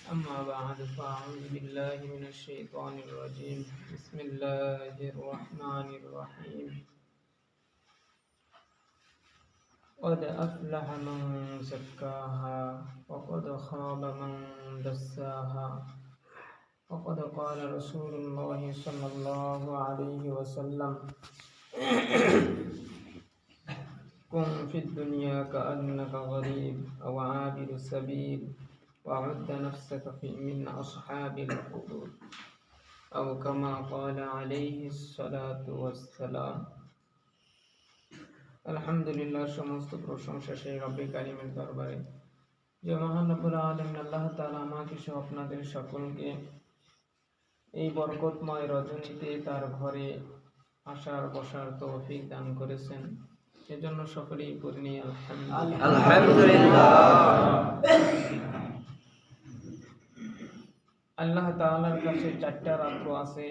أما بعد فأعوذ بالله من الشيطان الرجيم بسم الله الرحمن الرحيم قد أفلح من زكاها وقد خاب من دساها وقد قال رسول الله صلى الله عليه وسلم كن في الدنيا كأنك غريب أو عابر السبيل وعد نفسك من أصحاب الحدود أو كما قال عليه الصلاة والسلام আলহামদুলিল্লাহ, সমস্ত প্রশংসা সেই রব্বে কারিমের দরবারে যে মহান রব্বুল আলামিন আল্লাহ তাআলা আমাকে সহ আপনাদের সকলকে এই বরকতময় রজনীতে তার ঘরে আসার বসার তৌফিক দান করেছেন। এজন্য সকলেই পড়ে নিই আলহামদুলিল্লাহ। আল্লাহ তাআলার কাছে চারটা রাত্র আছে,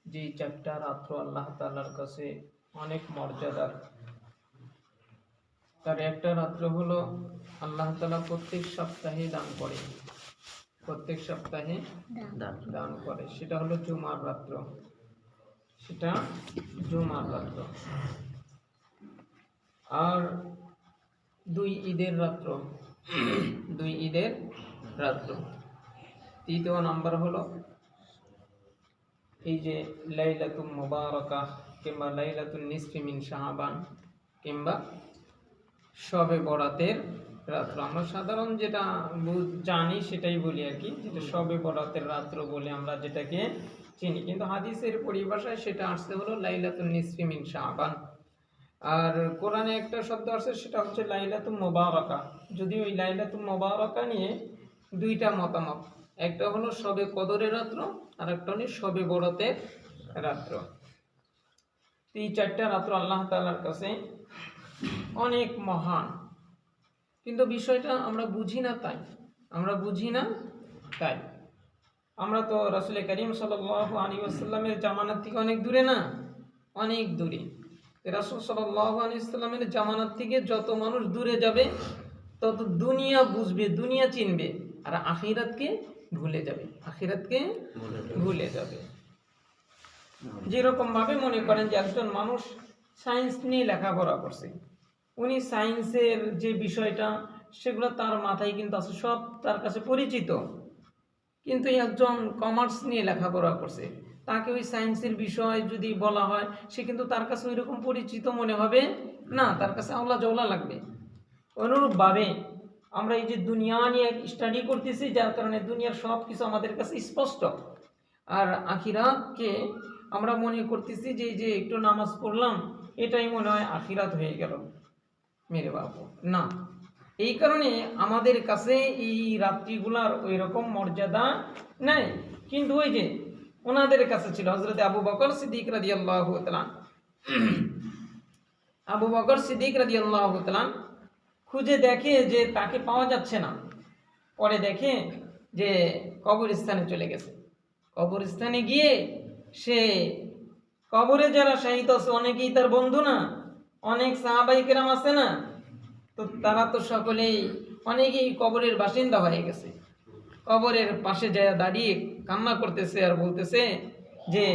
যে চারটা রাত্র আল্লাহ তাআলার কাছে অনেক মর্যাদার। তার একটা রাত্র হলো আল্লাহ তাআলা প্রত্যেক সপ্তাহে দান করে, প্রত্যেক সপ্তাহে দান করে, সেটা হলো জুমার রাত্র, সেটা জুমার রাত্র। আর দুই ঈদের রাত্র, দুই ঈদের রাত্র। তৃতীয় নাম্বার হলো এই যে লাইলাতুল মুবারাকাহ কিংবা লাইলাতুল নিসফি মিন শাবান কিংবা শবে বরাতের রাত্র। আমরা সাধারণ যেটা জানি সেটাই বলি আর কি, যেটা শবে বরাতের রাত্র বলে আমরা যেটাকে চিনি, কিন্তু হাদিসের পরিভাষায় সেটা আসছে হলো লাইলাতুল নিসফি মিন শাবান। আর কোরআনে একটা শব্দ আসছে, সেটা হচ্ছে লাইলাতুল মুবারাকা। যদি ওই লাইলাতুল মুবারাকা নিয়ে দুইটা মতামত, একটা হলো শবে কদরের রাত্র আর একটা হলো শবে বরাতের রাত্র। এই চারটা রাত্র আল্লাহ তাআলার কাছে অনেক মহান, কিন্তু বিষয়টা আমরা বুঝি না, তাই আমরা বুঝি না। তাই আমরা তো রাসূল করিম সাল্লাল্লাহু আলাইহি ওয়াসাল্লামের জামানাত থেকে অনেক দূরে না, অনেক দূরে। রাসূল সাল্লাল্লাহু আলাইহি ওয়াসাল্লামের জামানাত থেকে যত মানুষ দূরে যাবে তত দুনিয়া বুঝবে, দুনিয়া চিনবে, আর আখিরাতকে ভুলে যাবে, আখিরাতকে ভুলে যাবে। যেরকম ভাবে মনে করেন যে একজন মানুষ সায়েন্স নিয়ে লেখাপড়া করছে, উনি সায়েন্সের যে বিষয়টা সেগুলো তার মাথায় কিন্তু আছে, সব তার কাছে পরিচিত, কিন্তু একজন কমার্স নিয়ে লেখাপড়া করছে, তাকে ওই সায়েন্সের বিষয় যদি বলা হয় সে কিন্তু তার কাছে ওই রকম পরিচিত মনে হবে না, তার কাছে আওলা জওলা লাগবে। অনুরূপভাবে আমরা এই যে দুনিয়া নিয়ে স্টাডি করতেছি, যার কারণে দুনিয়ার সব কিছু আমাদের কাছে স্পষ্ট, আর আখিরাতকে আমরা মনে করতেছি যে এই যে একটু নামাজ পড়লাম এটাই মনে হয় আখিরাত হয়ে গেল মেরে বাবু, না। এই কারণে আমাদের কাছে এই রাত্রিগুলার ওই রকম মর্যাদা নেই, কিন্তু ওই যে ওনাদের কাছে ছিল। হযরত আবু বকর সিদ্দিক রাদিয়াল্লাহু তাআলা, আবু বকর সিদ্দিক রাদিয়াল্লাহু তাআলা খুঁজে দেখে যে তাকে পাওয়া যাচ্ছে না, পরে দেখে যে কবরস্থানে চলে গেছে। কবরস্থানে গিয়ে সে কবরে যারা শহীদ আছে অনেকেই তার বন্ধু না, অনেক সাহাবায়ে কেরাম আছে না, তো তারা তো সকলেই অনেকেই কবরের বাসিন্দা হয়ে গেছে। কবরের পাশে যায় দাঁড়িয়ে কান্না করতেছে আর বলতেছে যে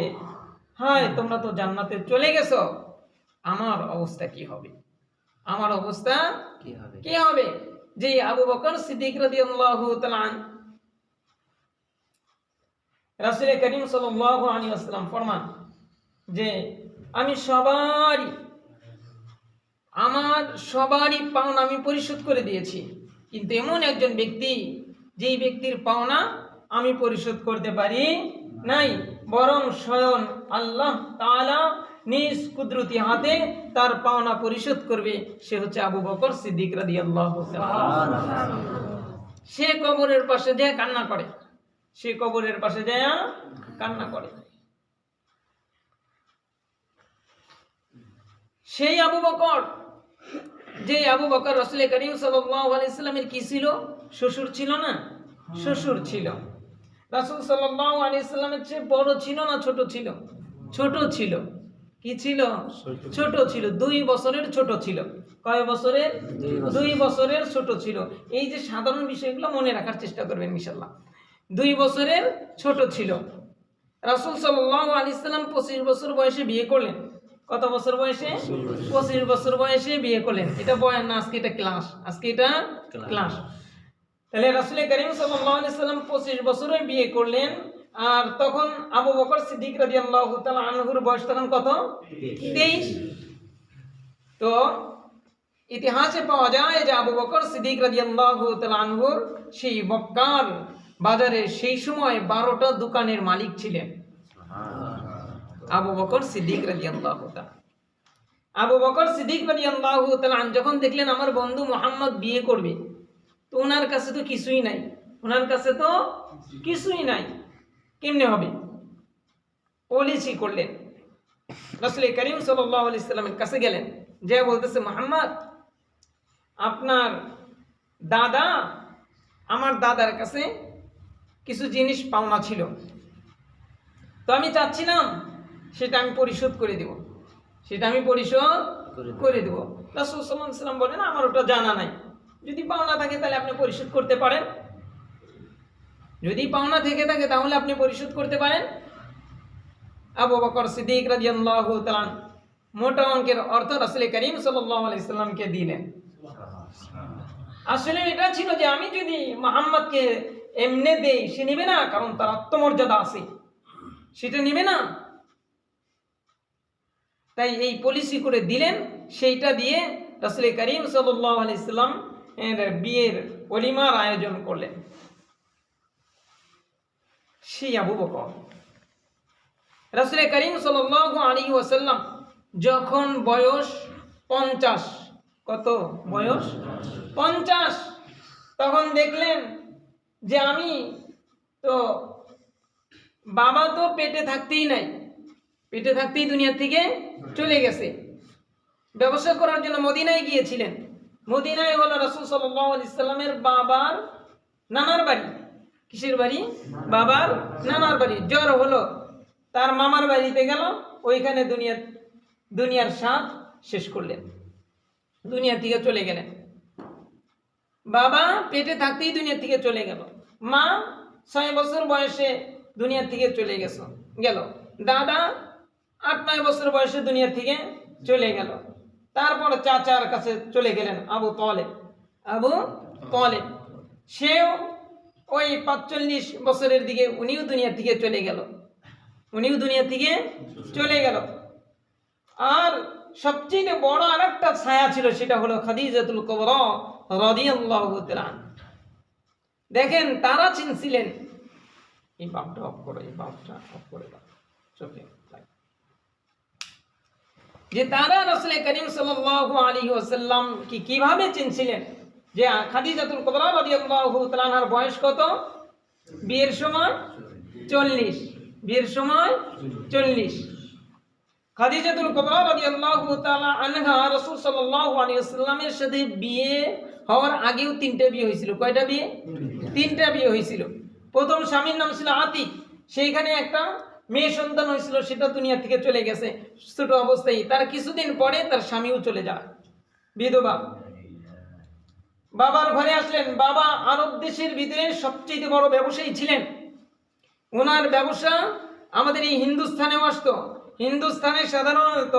হায়, তোমরা তো জান্নাতে চলে গেছো, আমার অবস্থা কি হবে, আমার অবস্থা কি হবে। যে আবু বকর সিদ্দিক রাদিয়াল্লাহু তাআলা রাসূল করিম সাল্লাল্লাহু আলাইহি ওয়াসাল্লাম ফরমান যে আমি আমার সবারই পাওনা আমি পরিশোধ করে দিয়েছি, কিন্তু এমন একজন ব্যক্তি যেই ব্যক্তির পাওনা আমি পরিশোধ করতে পারি নাই, বরং স্বয়ং আল্লাহ তাআলা নিজ কুদরতি হাতে তার পাওনা পরিশোধ করবে, সে হচ্ছে আবু বকর সিদ্দিক রাদিয়াল্লাহু তাআলা। সে কবরের পাশে যায় কান্না করে, সে কবরের পাশে যায় কান্না করে। সেই আবু বকর, যে আবু বকর রাসূল করিম সাল্লাল্লাহু আলাইহি ওয়াসাল্লামের কি ছিল, শ্বশুর ছিল না, শ্বশুর ছিল। রাসূল সাল্লাল্লাহু আলাইহি ওয়াসাল্লামের চেয়ে বড় ছিল না ছোট ছিল, ছোট ছিল। কি ছিল? ছোট ছিল, 2 বছরের ছোট ছিল। কয় বছরের? 2 বছরের ছোট ছিল। এই যে সাধারণ বিষয়গুলো মনে রাখার চেষ্টা করবেন ইনশাআল্লাহ। 2 বছরের ছোট ছিল। রাসূল সাল্লাল্লাহু আলাইহি সাল্লাম 25 বছর বয়সে বিয়ে করলেন। কত বছর বয়সে? 25 বছর বয়সে বিয়ে করলেন। এটা বয়ান না, আজকে এটা ক্লাস, আজকে এটা ক্লাস। তাহলে রাসূল করিম সাল্লাল্লাহু আলাইহি সাল্লাম 25 বছরে বিয়ে করলেন। আর তখন আবু বকর সিদ্দিক রাদিয়াল্লাহু তাআলা আনহুর বয়স তখন কত? 23। তো ইতিহাসে পাওয়া যায় যে আবু বকর সিদ্দিক রাদিয়াল্লাহু তাআলা আনহুর সেই মক্কার বাজারে সেই সময় 12টা দোকানের মালিক ছিলেন আবু বকর সিদ্দিক রাদিয়াল্লাহু তাআলা। আবু বকর সিদ্দিক রাদিয়াল্লাহু তাআলা যখন দেখলেন আমার বন্ধু মুহাম্মদ বিয়ে করবে, তো ওনার কাছে তো কিছুই নাই, ওনার কাছে তো কিছুই নাই, কেমনে হবে? পলিসি করলেন, রাসূল করিম সাল্লাল্লাহু আলাইহি সাল্লামের কাছে গেলেন, যে বলতেছে মুহাম্মদ, আপনার দাদা, আমার দাদার কাছে কিছু জিনিস পাওনা ছিল, তো আমি চাচ্ছিলাম সেটা আমি পরিশোধ করে দেব, সেটা আমি পরিশোধ করে দেব। রাসূল সাল্লাল্লাহু আলাইহি সাল্লাম বলেন আমার ওটা জানা নাই, যদি পাওনা থাকে তাহলে আপনি পরিশোধ করতে পারেন, যদি পাওনা থেকে থাকে তাহলে আপনি পরিশোধ করতে পারেন। আবু বকর সিদ্দিক রাদিয়াল্লাহু তাআলা মোটা অঙ্কের অর্থ রাসূল করিম সাল্লাল্লাহু আলাইহি সাল্লামকে দিলেন। আসলে এটা ছিল যে আমি যদি মুহাম্মদকে এমনি দেই, সে নেবে না, কারণ তার আত্মমর্যাদা আছে, সেটা নেবে না, তাই এই পলিসি করে দিলেন। সেইটা দিয়ে রাসূল করিম সাল্লাল্লাহু আলাইহি সাল্লাম এর বিয়ের ওলিমার আয়োজন করলেন। সেই আবু বকর, রাসূল করিম সাল্লাল্লাহু আলাইহি ওয়াসাল্লাম যখন বয়স 50, কত বয়স? 50, তখন দেখলেন যে আমি তো, বাবা তো পেটে থাকতেই নাই, পেটে থাকতেই দুনিয়া থেকে চলে গেছে, ব্যবসা করার জন্য মদিনায় গিয়েছিলেন। মদিনায় হলো রাসূল সাল্লাল্লাহু আলাইহি সাল্লামের বাবার নানার বাড়ি। কিসের বাড়ি? বাবার নানার বাড়ি। জ্বর হলো, তার মামার বাড়িতে গেল, ওইখানে দুনিয়ার স্বাদ শেষ করলেন, দুনিয়া থেকে চলে গেলেন। বাবা পেটে থাকতেই দুনিয়া থেকে চলে গেল, মা 6 বছর বয়সে দুনিয়া থেকে চলে গেল, দাদা 8-9 বছর বয়সে দুনিয়া থেকে চলে গেল। তারপর চাচার কাছে চলে গেলেন আবু তালেব, সেও ওই 45 বছরের দিকে উনিও দুনিয়া থেকে চলে গেল। আর সবচেয়ে বড় আরেকটা ছায়া ছিল, সেটা হলো খাদিজাতুল কুবরা রাদিয়াল্লাহু তাআলা। দেখেন তারা চিনছিলেন, এই বাপটা অফ করো, এই বাপটা অফ করে দাও, চোখে যে তারা রাসূল করিম সাল্লাল্লাহু আলাইহি ওয়াসাল্লাম কি কিভাবে চিনছিলেন, যে খাদিজাতুল কুবরা রাদিয়াল্লাহু তাআলার বয়স কত? বিয়ের সময় 40, বিয়ের সময় 40। খাদিজাতুল কুবরা রাদিয়াল্লাহু তাআলা আনহা রাসূল সাল্লাল্লাহু আলাইহি ওয়াসাল্লামের সাথে বিয়ে হওয়ার আগেও 3টা বিয়ে হয়েছিল। কয়টা বিয়ে? 3টা বিয়ে হয়েছিল। প্রথম স্বামীর নাম ছিল আতিক, সেইখানে একটা মেয়ে সন্তান হয়েছিল, সেটা দুনিয়া থেকে চলে গেছে ছোট অবস্থায়। তার কিছুদিন পরে তার স্বামীও চলে যায়, বিধবা। বাবার ঘরে আসলেন, বাবা আরব দেশের ভিতরে সবচেয়ে বড় ব্যবসায়ী ছিলেন। ওনার ব্যবসা আমাদের এই হিন্দুস্থানেও আসতো। হিন্দুস্থানে সাধারণত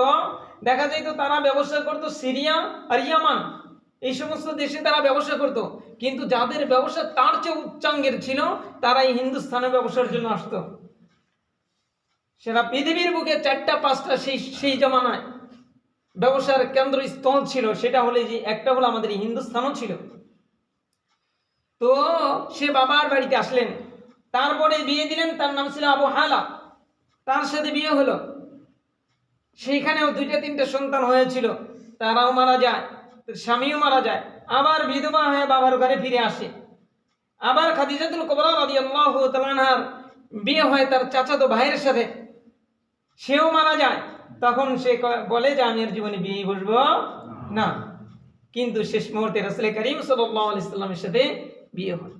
দেখা যাইতো তারা ব্যবসা করত সিরিয়া আর ইয়ামান, এই সমস্ত দেশে তারা ব্যবসা করত। কিন্তু যাদের ব্যবসা তার চেয়ে উচ্চাঙ্গের ছিল, তারা এই হিন্দুস্থানে ব্যবসার জন্য আসতো। সেটা পৃথিবীর বুকে 4টা-5টা সেই জামানায় ব্যবসার কেন্দ্রস্থল ছিল। সেটা হলে যে একটা হলো আমাদের এই হিন্দুস্থানও ছিল। তো সে বাবার বাড়িতে আসলেন, তারপরে বিয়ে দিলেন, তার নাম ছিল আবু হালা। তার সাথে বিয়ে হলো, সেইখানেও 2-3টা সন্তান হয়েছিল, তারাও মারা যায়, স্বামীও মারা যায়। আবার বিধবা হয়ে বাবার ঘরে ফিরে আসে। আবার খাদিজাতুল কুবরা রাদিয়াল্লাহু তাআলা আনহার বিয়ে হয় তার চাচাতো ভাইয়ের সাথে, সেও মারা যায়। তখন সে বলে যে আমি আর জীবনে বিয়ে বসবো না। কিন্তু শেষ মুহূর্তে রাসূল করিম সাল্লাল্লাহু আলাইহি সাল্লামের সাথে বিয়ে হয়।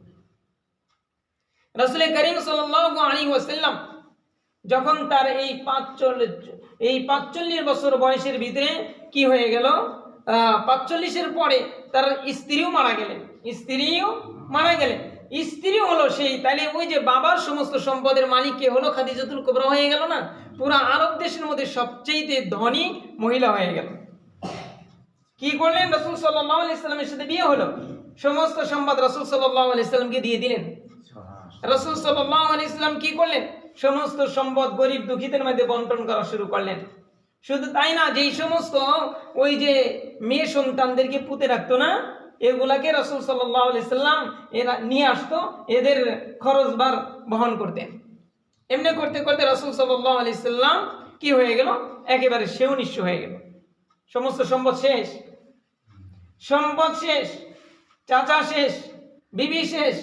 রাসূল করিম সাল্লাল্লাহু আলাইহি ওয়াসাল্লাম যখন তার এই 45 বছর বয়সের ভিতরে কি হয়ে গেল, 45-এর পরে তার স্ত্রীও মারা গেলেন, স্ত্রী হলো সেই, তাহলে ওই যে বাবার সমস্ত সম্পদের মালিক কে হলো? খাদিজাতুল কুবরা হয়ে গেল না? পুরা আরব দেশের মধ্যে সবচেয়ে ধনী মহিলা হয়ে গেল। কি করলেন? রাসূল সাল্লাল্লাহু আলাইহি সাল্লামের সাথে বিয়ে হলো, সমস্ত সম্পদ রাসূল সাল্লাল্লাহু আলাইহি সাল্লামকে দিয়ে দিলেন। রাসূল সাল্লাল্লাহু আলাইহি সাল্লাম কি করলেন? সমস্ত সম্পদ গরিব দুঃখীদের মধ্যে বন্টন করা শুরু করলেন। শুধু তাই না, যেই সমস্ত ওই যে মেয়ে সন্তানদেরকে পুঁতে রাখতো না, এগুলাকে রাসূল সাল্লাল্লাহু আলাইহি সাল্লাম এরা নিয়ে আসতো, এদের খরচ বার বহন করতেন। এমনি করতে করতে রাসূল সাল্লাল্লাহু আলাইহি সাল্লাম কি হয়ে গেল? একেবারে সেও নিঃস্ব হয়ে গেল। সমস্ত সম্পদ শেষ, সম্পদ শেষ, চাচা শেষ, বিবি শেষ,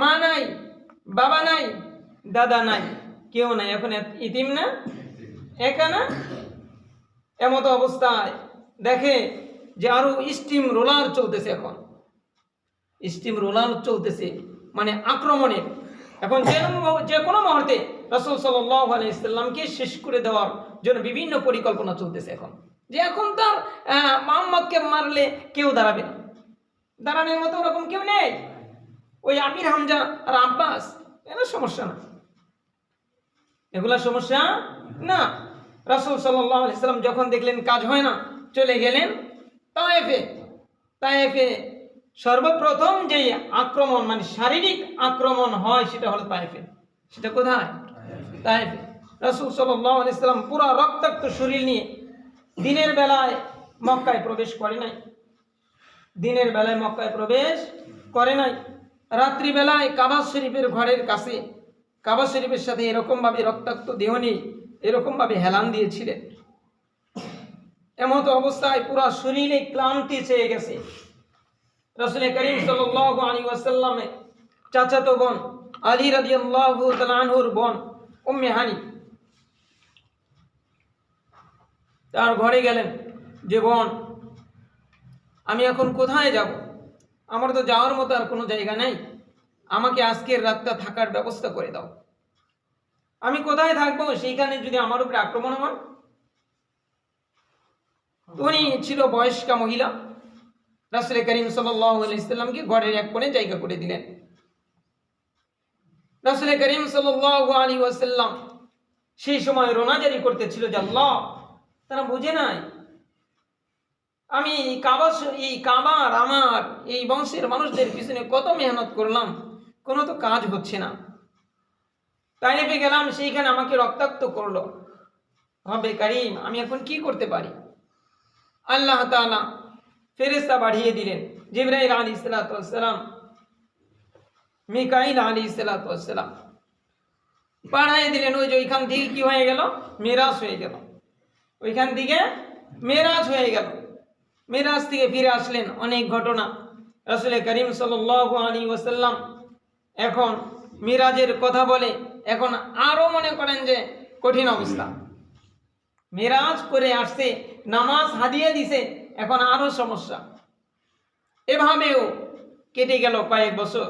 মা নাই, বাবা নাই, দাদা নাই, কেউ নাই। এখন ইতিম না, একা না? এমতো অবস্থায় দেখে যে আরো স্টিম রোলার চলতেছে। এখন স্টিম রোলার চলতেছে মানে আক্রমণের। এখন যে কোনো মুহূর্তে রাসূল সাল্লাল্লাহু আলাইহি সাল্লামকে শেষ করে দেওয়ার জন্য বিভিন্ন পরিকল্পনা চলতেছে। এখন যে এখন তার মুহাম্মদকে মারলে কেউ দাঁড়াবে না, দাঁড়ানোর মতো ওরকম কেউ নেই। ওই আমির হামজা আর আব্বাস, এগুলো সমস্যা না, এগুলা সমস্যা না। রাসূল সাল্লাল্লাহু আলাইহি সাল্লাম যখন দেখলেন কাজ হয় না, চলে গেলেন তায়েফে। তায়েফে সর্বপ্রথম যে আক্রমণ মানে শারীরিক আক্রমণ হয় সেটা হলো তায়েফে। সেটা কোথায়? তায়েফে। রাসূল সাল্লাল্লাহু আলাইহি সাল্লাম পুরো রক্তাক্ত শরীর নিয়ে দিনের বেলায় মক্কায় প্রবেশ করে নাই, দিনের বেলায় মক্কায় প্রবেশ করে নাই। রাত্রি বেলায় কাবা শরীফের ঘরের কাছে, কাবা শরীফের সাথে এরকম ভাবে রক্তাক্ত দেহ নিয়ে এরকম ভাবে হেলান দিয়েছিলেন। এমত অবস্থায় পুরা শরীরে ক্লান্তি চেয়ে গেছে। রাসূল করিম সাল্লাল্লাহু আলাইহি ওয়াসাল্লামের চাচাতো বোন আলী রাদিয়াল্লাহু তাআলা আনহুর বোন উম্মে হানি তার ঘরে গেলেন যে, বোন আমি এখন কোথায় যাব? আমার তো যাওয়ার মতো আর কোনো জায়গা নেই, আমাকে আজকের রাতটা থাকার ব্যবস্থা করে দাও। আমি কোথায় থাকবো সেইখানে যদি আমার উপরে আক্রমণ হয়? উনি ছিল বয়স্কা মহিলা। রাসূল করিম সাল্লাল্লাহু আলাইহি ওয়াসাল্লামকে ঘরের এক কোণে জায়গা করে দিলেন। রাসূল করিম সাল্লাল্লাহু আলাইহি ওয়াসাল্লাম সেই সময় রোনাজারি করতেছিল যে আল্লাহ, তারা বুঝে নাই আমি এই কাবার আমার এই বংশের মানুষদের পিছনে কত মেহনত করলাম, কোনো তো কাজ হচ্ছে না। তাইফে গেলাম, সেইখানে আমাকে রক্তাক্ত করলো। রব্বে কারীম, আমি এখন কি করতে পারি? আল্লাহ তাআলা ফেরেশতা পাঠিয়ে দিলেন, জিবরাইল আলাইহিস সালাতু ওয়াস সালাম, মিকাইল আলাইহিস সালাতু ওয়াস সালাম পাঠিয়ে দিলেন। ওই যে ওইখান থেকে কি হয়ে গেল? মেরাজ হয়ে গেল। ওইখান থেকে মেরাজ হয়ে গেল। মেরাজ থেকে ফিরে আসলেন, অনেক ঘটনা। রাসূল করিম সাল্লাল্লাহু আলাইহি ওয়াসাল্লাম এখন মিরাজের কথা বলে এখন আরো মনে করেন যে কঠিন অবস্থা। মিরাজ করে আসছে, নামাজ হাদিয়ে দিছে, এখন আরো সমস্যা। এভাবেও কেটে গেল কয়েক বছর।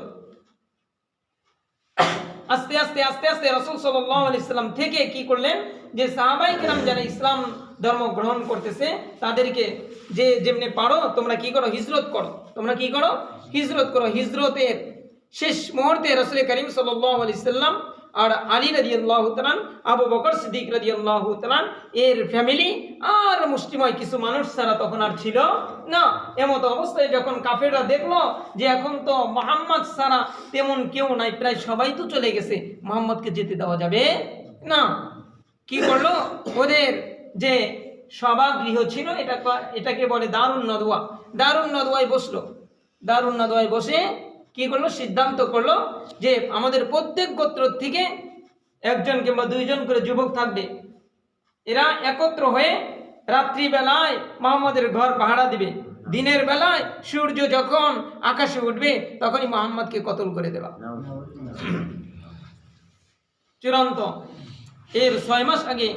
আস্তে আস্তে আস্তে আস্তে রাসূল সাল্লাল্লাহু আলাইহি সাল্লাম থেকে কি করলেন যে সাহাবায়ে কেরাম যারা ইসলাম ধর্ম গ্রহণ করতেছে তাদেরকে যে যেমনি পারো তোমরা কি করো? হিজরত করো। তোমরা কি করো? হিজরত করো। হিজরতের শেষ মুহূর্তে রাসূল করিম সাল্লাল্লাহু আলাইহি সাল্লাম আর আলী রাদিয়াল্লাহু তাআলা, আবু বকর সিদ্দিক রাদিয়াল্লাহু তাআলা এর ফ্যামিলি আর মুসলিময় কিছু মানুষ ছাড়া তখন আর ছিল না। এমত অবস্থায় যখন কাফেররা দেখলো যে এখন তো মুহাম্মদ ছাড়া তেমন কেউ নাই, প্রায় সবাই তো চলে গেছে, মুহাম্মদকে যেতে দেওয়া যাবে না, কি করলো? ওদের যে সভাগৃহ ছিল এটাকে বলে দারুন নদওয়া, দারুন নদওয়ায় বসলো। দারুন নদওয়ায় বসে কি করলো? সিদ্ধান্ত করলো যে আমাদের প্রত্যেক গোত্র থেকে একজন কিংবা দুইজন করে যুবক থাকবে, এরা একত্র হয়ে রাত্রি বেলায় মুহাম্মদের ঘর পাহারা দিবে, দিনের বেলায় সূর্য যখন আকাশে উঠবে তখনই মুহাম্মদকে কতল করে দেওয়া। চূড়ান্ত এর 6 মাস আগে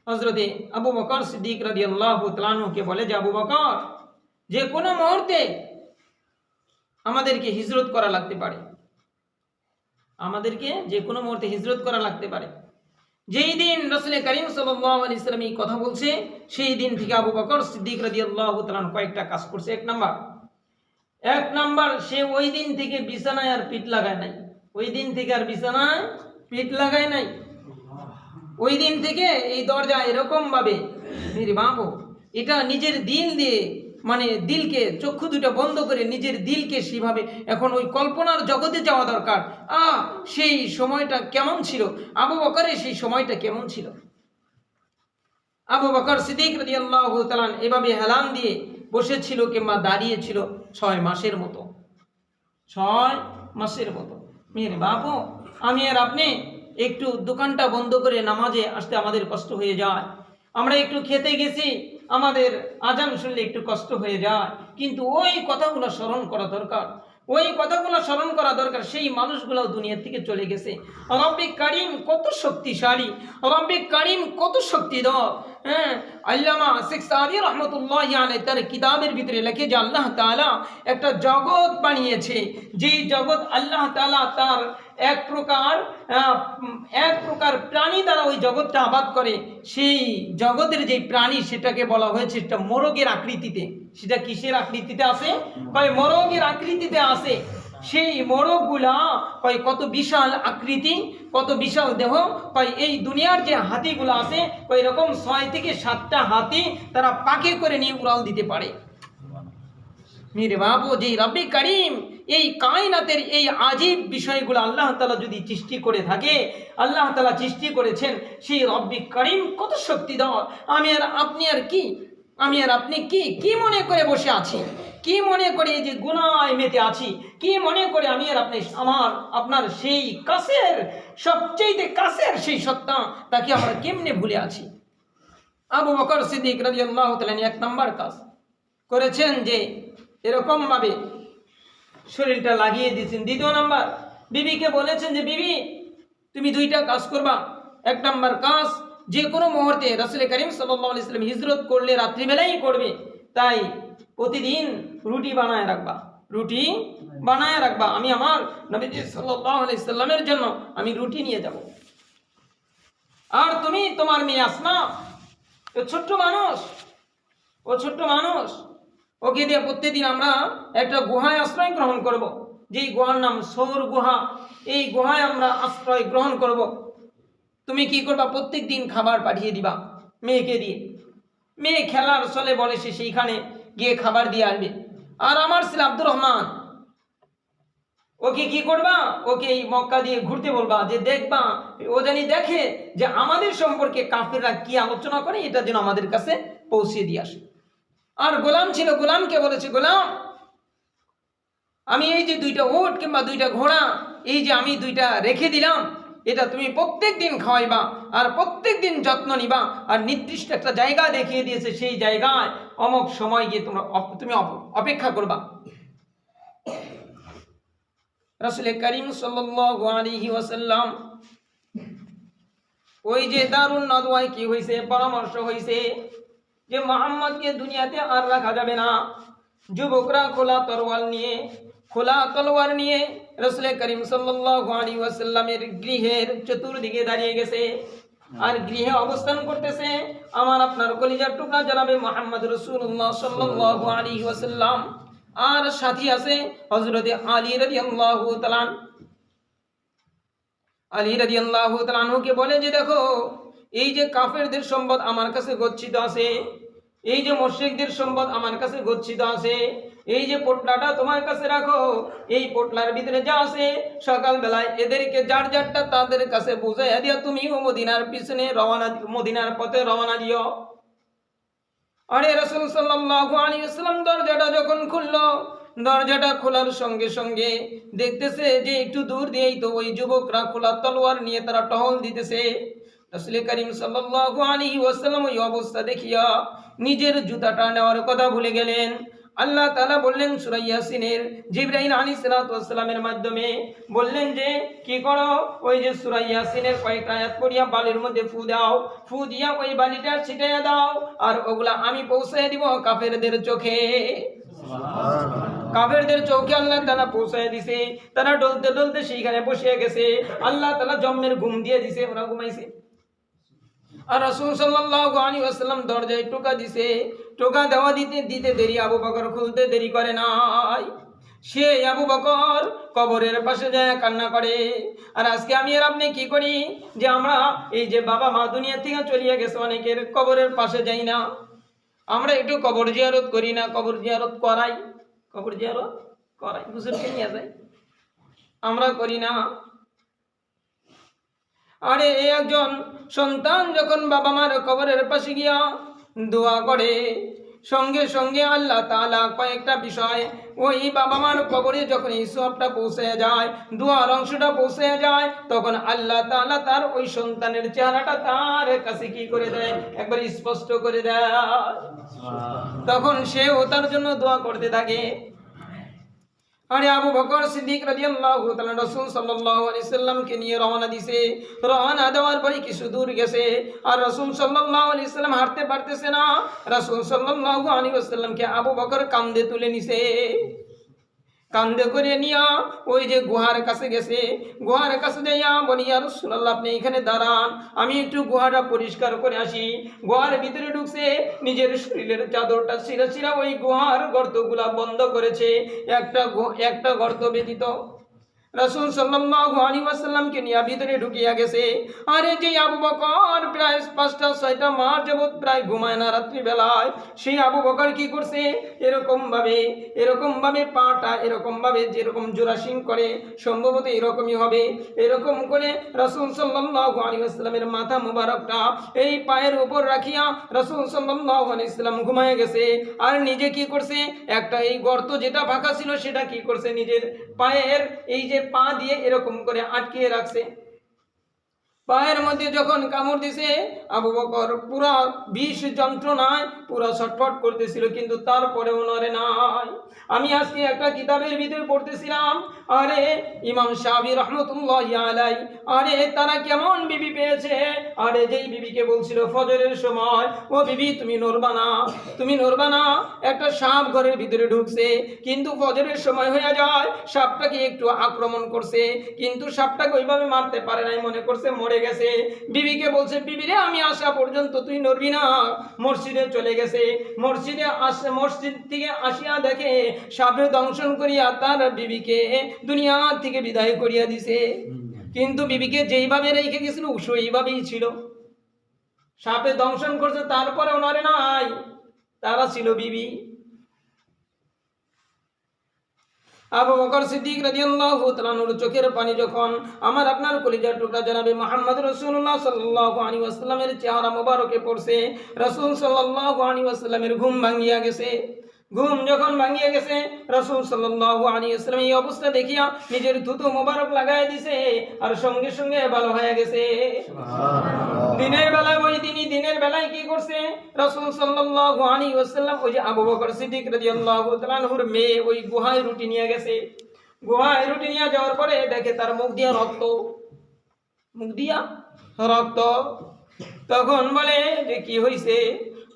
হযরতে আবু বকর সিদ্দিক রাদিয়াল্লাহু তাআলা আনহুকে বলে যে আবু বকর, যে কোনো মুহূর্তে আমাদেরকে হিজরত করা লাগতে পারে, আমাদেরকে যে কোনো মুহূর্তে হিজরত করা লাগতে পারে। যেই দিন রাসূল করিম সাল্লাল্লাহু আলাইহি সাল্লাম এই কথা বলছে সেই দিন থেকে আবু বকর সিদ্দিক রাদিয়াল্লাহু তাআলা কয়েকটা কাজ করছে। এক নাম্বার, এক নাম্বার, সে ওই দিন থেকে বিছানায় আর পিঠ লাগায় নাই। ওই দিন থেকে আর বিছানায় পিঠ লাগায় নাই। ওই দিন থেকে এই দরজা এরকম ভাবে মেরে বাবু, এটা নিজের দিল দিয়ে, মানে দিলকে, চক্ষু দুটো বন্ধ করে নিজের দিলকে সেভাবে এখন ওই কল্পনার জগতে যাওয়া দরকার। সেই সময়টা কেমন ছিল, আবু বকরের সেই সময়টা কেমন ছিল। আবু বকর সিদ্দিক রাদিয়াল্লাহু তাআলা এভাবে হেলান দিয়ে বসেছিল কিংবা দাঁড়িয়েছিল 6 মাসের মতো। 6 মাসের মতো। মেরে বাপু, আমি আর আপনি একটু দোকানটা বন্ধ করে নামাজে আসতে আমাদের কষ্ট হয়ে যায়। আমরা একটু খেতে গেছি, আমাদের আজান শুনলে একটু কষ্ট হয়ে যায়। কিন্তু ওই কথাগুলো স্মরণ করা দরকার, ওই কথাগুলো স্মরণ করা দরকার। সেই মানুষগুলো দুনিয়া থেকে চলে গেছে। রব্বে কারিম কত শক্তিশালী, রব্বে কারিম কত শক্তিধর। হ্যাঁ, আল্লামা শেখ সাদি রহমতুল্লাহি আলাইহি তার কিতাবের ভিতরে লেখে যে আল্লাহ তাআলা একটা জগৎ বানিয়েছে, যেই জগৎ আল্লাহ তাআলা তার এক প্রকার প্রাণী দ্বারা ওই জগৎটা আবাদ করে। সেই জগতের যে প্রাণী সেটাকে বলা হয়েছে একটা মোরগের আকৃতিতে। সেটা কিসের আকৃতিতে আছে? মোরগের আকৃতিতে আছে। সেই মোরগগুলা কত বিশাল আকৃতি, কত বিশাল দেহ। এই দুনিয়ার যে হাতিগুলো আছে এরকম 6 থেকে 7টা হাতি তারা পাকে করে নিয়ে উড়াল দিতে পারে। মেরে বাবু, যে রব্বে কারিম এই কায়নাতের এই আজীব বিষয়গুলো আল্লাহ তাআলা যদি সৃষ্টি করে থাকে, আল্লাহ তাআলা সৃষ্টি করেছেন, সেই রব্বে কারিম কত শক্তিধর। আমি আর আপনি কি মনে করে বসে আছি? কি মনে করে এই যে গুনায় মেতে আছি? কি মনে করে আমি আর আপনি আপনার সেই কাছের, সবচেয়ে কাছের সেই সত্তা, তাকে আমরা কেমনে ভুলে আছি? আবু বকর সিদ্দিক রাদিয়াল্লাহু তাআলা 1 নাম্বার কাজ করেছেন যে এরকম ভাবে শরীরটা লাগিয়ে দিয়েছেন। 2 নাম্বার, বিবিকে বলেছেন যে বিবি, তুমি 2টা কাজ করবা। 1 নাম্বার কাজ, যে কোনো মুহূর্তে রাসূল করিম সাল্লাল্লাহু আলাইহি ওয়াসাল্লাম হিজরত করলে রাত্রিবেলাই করবে, তাই প্রতিদিন রুটি বানায় রাখবা, রুটি বানায় রাখবা। আমি আমার নবীজি সাল্লাল্লাহু আলাইহি ওয়াসাল্লামের জন্য আমি রুটি নিয়ে যাব। আর তুমি তোমার মেয়ে আসমা, ও ছোট্ট মানুষ, ওকে দিয়ে প্রত্যেকদিন আমরা একটা গুহায় আশ্রয় গ্রহণ করব, যেই গুহার নাম সৌর গুহা। এই গুহায় আমরা আশ্রয় গ্রহণ করব। তুমি কি করবা? প্রত্যেক দিন খাবার পাঠিয়ে দিবা মেয়েকে দিয়ে। মেয়ে খেলার চলে বলে সে সেইখানে গিয়ে খাবার দিয়ে আসবে। আর আমার ছেলে আব্দুর রহমান, ওকে কি করবা? ওকে এই মক্কা দিয়ে ঘুরতে বলবা, যে দেখবা, ও জানি দেখে যে আমাদের সম্পর্কে কাফিররা কি আলোচনা করে, এটা যেন আমাদের কাছে পৌঁছে দিয়ে আসে। আর গোলাম ছিল, গোলামকে বলেছে, গোলাম, আমি এই যে 2টা উট কিংবা 2টা ঘোড়া, এই যে আমি 2টা রেখে দিলাম, এটা তুমি প্রত্যেক দিন খাওয়াইবা আর প্রত্যেক দিন যত্ন নিবা। আর নির্দিষ্ট একটা জায়গা দেখিয়ে দিয়েছে, সেই জায়গায় অমুক সময় গিয়ে তুমি অপেক্ষা করবা। রাসূল করিম সাল্লাল্লাহু আলাইহি ওয়াসাল্লাম ওই যে দারুন নাদওয়ায় কি হয়েছে, পরামর্শ হয়েছে যে মুহাম্মদকে দুনিয়াতে আর রাখা যাবে না। যুবকরা খোলা তলোয়ার নিয়ে রাসূল করিম সাল্লাল্লাহু আলাইহি ওয়াসাল্লামের গৃহের চতুর্দিকে দাঁড়িয়ে গেছে আর গৃহে অবস্থান করতেছে আমার আপনার কলিজার টুকরা জনাবে মুহাম্মদ রাসূলুল্লাহ সাল্লাল্লাহু আলাইহি ওয়াসাল্লাম। আর সাথী আছে হযরতে আলী রাদিয়াল্লাহু তাআলা। আলী রাদিয়াল্লাহু তাআলা কে বলে যে দেখো, এই যে কাফেরদের সম্পদ আমার কাছে গচ্ছিত আছে, এই যে মুশরিকদের সম্পদ আমার কাছে গচ্ছিত আছে, এই যে পোটলাটা তোমার কাছে রাখো, এই পোটলার ভিতরে যা আছে সকাল বেলায় এদেরকে যারটা তাদের কাছে বুঝাইয়া দিও, তুমিও মদিনার পিছনে মদিনার পথে রওনা দিও। আরে রাসূল সাল্লাল্লাহু আলাইহি ওয়াসাল্লাম দরজাটা যখন খুললো, দরজাটা খোলার সঙ্গে সঙ্গে দেখতেছে যে একটু দূর দিয়েই তো ওই যুবকরা খোলা তলোয়ার নিয়ে তারা টহল দিতেছে। রাসূল করিম সাল্লাল্লাহু আলাইহি ওয়াসাল্লাম ওই অবস্থা দেখিয়া নিজের জুতাটা নেওয়ার কথা ভুলে গেলেন। আল্লাহ তাআলা বললেন সূরা ইয়াসিনের, জিবরাইল আলাইহিস সালাতু ওয়াস সালামের মাধ্যমে বললেন যে কি করো, ওই যে সূরা ইয়াসিনের কয়েকটা আয়াত পড়িয়া বালির মধ্যে ফু দাও, ফু দিয়া ওই বালিটা ছিটাইয়া দাও, আর ওগুলা আমি পৌঁছায় দিব কাফেরদের চোখে। কাফেরদের চোখে আল্লাহ তাআলা পৌঁছায় দিছে। তারা ডলতে ডলতে সেইখানে বসে গেছে। আল্লাহ তাআলা জম্মের ঘুম দিয়ে দিছে, ওরা ঘুমাইছে। আর রাসূল সাল্লাল্লাহু আলাইহি ওয়াসাল্লাম দরজায় টোকা দিছে। টোকা দেওয়া দিতে দেরি, আবু বকর খুলতে দেরি করে নাই। সে আবু বকর কবরের পাশে যায় কান্না করে। আর আজকে আমি আর আপনি কি করি, যে আমরা এই যে বাবা মা দুনিয়া থেকে চলিয়ে গেছে, অনেকের কবরের পাশে যাই না, আমরা একটু কবর জিয়ারত করি না, কবর জিয়ারত করাই, কবর জিয়ারত করাই, হুজুরকে নিয়ে যাই, আমরা করি না। আরে একজন সন্তান যখন বাবা মার কবরের পাশে গিয়া দোয়া করে, সঙ্গে সঙ্গে আল্লাহ তাআলা কয়েকটা বিষয় ওই বাবা মার কবরে যখন এই সওয়াবটা পৌঁছে যায়, দোয়ার অংশটা পৌঁছে যায়, তখন আল্লাহ তাআলা তার ওই সন্তানের চেহারাটা তার কাছে কি করে দেয়, একবার স্পষ্ট করে দেয়। তখন সেও তার জন্য দোয়া করতে থাকে। আরে আবু বকর সিদ্দিক রাদিয়াল্লাহু তাআলা রাসূল সাল্লাল্লাহু আলাইহি সাল্লামকে নিয়ে রওনা দিছে। রওনা দেওয়ার পরে কিছু দূর গেছে, আর রাসূল সাল্লাল্লাহু আলাইহি সাল্লাম হাঁটতে পারতেছে না। রাসূল সাল্লাল্লাহু আলাইহি ওয়াসাল্লামকে আবু বকর কাঁধে তুলে নিছে। কাঁধে করে নিয়া ওই যে গুহার কাছে গেছে, গুহার কাছে যাইয়া বলি, ইয়া রাসূলুল্লাহ আপনি এখানে দাঁড়ান, আমি একটু গুহাটা পরিষ্কার করে আসি। গুহার ভিতরে ঢুকছে, নিজের শরীরের চাদরটা ছিঁড়া ছিঁড়া ওই গুহার গর্তগুলা বন্ধ করেছে, একটা গর্ত ব্যতীত। রাসূল সাল্লাল্লাহু আলাইহি ওয়াসাল্লামকে নিয়ে ভিতরে ঢুকিয়া গেছে। আরে যে আবু বকর প্রায় 5টা-6টা মাস যাবত প্রায় ঘুমায় না রাত্রি বেলায়, সেই আবু বকর কি করছে, এরকম ভাবে পাটা এরকম ভাবে যেরকম জোরাসিং করে, সম্ভবত এরকমই হবে, এরকম করে রাসূল সাল্লাল্লাহু আলাইহি ওয়াসাল্লামের মাথা মুবারকটা এই পায়ের উপর রাখিয়া রাসূল সাল্লাল্লাহু আলাইহি ওয়াসাল্লাম ঘুমায় গেছে। আর নিজে কি করছে, একটা এই গর্ত যেটা ফাঁকা ছিল সেটা কি করছে, নিজের পায়ের এই যে পা দিয়ে এরকম করে আটকিয়ে রাখছে। পায়ের মধ্যে যখন কামড় দিছে, আবু বকর পুরা বিষ যন্ত্রণায় পুরা ছটফট করতেছিল, কিন্তু তারপরেও নড়ে নাই। আমি আজকে একটা কিতাবের ভিতরে পড়তেছিলাম, আরে ইমাম শাফি রহমতুল্লাহি আলাইহি, আরে তারা কেমন বিবি পেয়েছে। আরে যেই বিবিকে বলছিল ফজরের সময়, ও বিবি তুমি নড়বা না, তুমি নড়বা না, একটা সাপ ঘরের ভিতরে ঢুকছে, কিন্তু ফজরের সময় হয়ে যায়, সাপটাকে একটু আক্রমণ করছে, কিন্তু সাপটাকে ওইভাবে মারতে পারে নাই, মনে করছে মরে গেছে। বিবিকে বলছে, বিবি রে আমি আসা পর্যন্ত তুই নড়বি না। মসজিদে চলে গেছে, মসজিদ থেকে আসিয়া দেখে সাপে দংশন করিয়া তার বিবিকে দুনিয়া থেকে বিদায় করিয়া দিছে। কিন্তু বিবিকে যেইভাবে রেখে গেছিল সেইভাবেই ছিল, সাপে দংশন করছে তারপরেও নড়ে নাই, তারা ছিল বিবি। আবু বকর সিদ্দিক রাদিয়াল্লাহু তাআলা নূর চোখের পানি যখন আমার আপনার কলিজার টুকরা জনাবে মুহাম্মদ রাসূলুল্লাহ সাল্লাল্লাহু আলাইহি ওয়াসাল্লামের চেহারা মোবারকে পড়ছে, রাসূল সাল্লাল্লাহু আলাইহি ওয়াসাল্লামের ঘুম ভাঙিয়া গেছে। ঘুম যখন ভাঙিয়ে গেছে, রাসূল সাল্লাল্লাহু আলাইহি ওয়াসাল্লাম এই অবস্থা দেখিয়া নিজের থুতু মোবারক লাগায় দিছে, আর সঙ্গে সঙ্গে ভালো হয়ে গেছে। দিনের বেলায় দিনের বেলায় কি করছে, রাসূল সাল্লাল্লাহু আলাইহি ওয়াসাল্লাম ওই যে আবু বকর সিদ্দিক রাদিয়াল্লাহু তাআলা আনহুর মেয়ে ওই গুহায় রুটি নিয়ে গেছে। গুহায় রুটি নিয়ে যাওয়ার পরে দেখে তার মুখ দিয়া রক্ত। তখন বলে যে কি হইছে,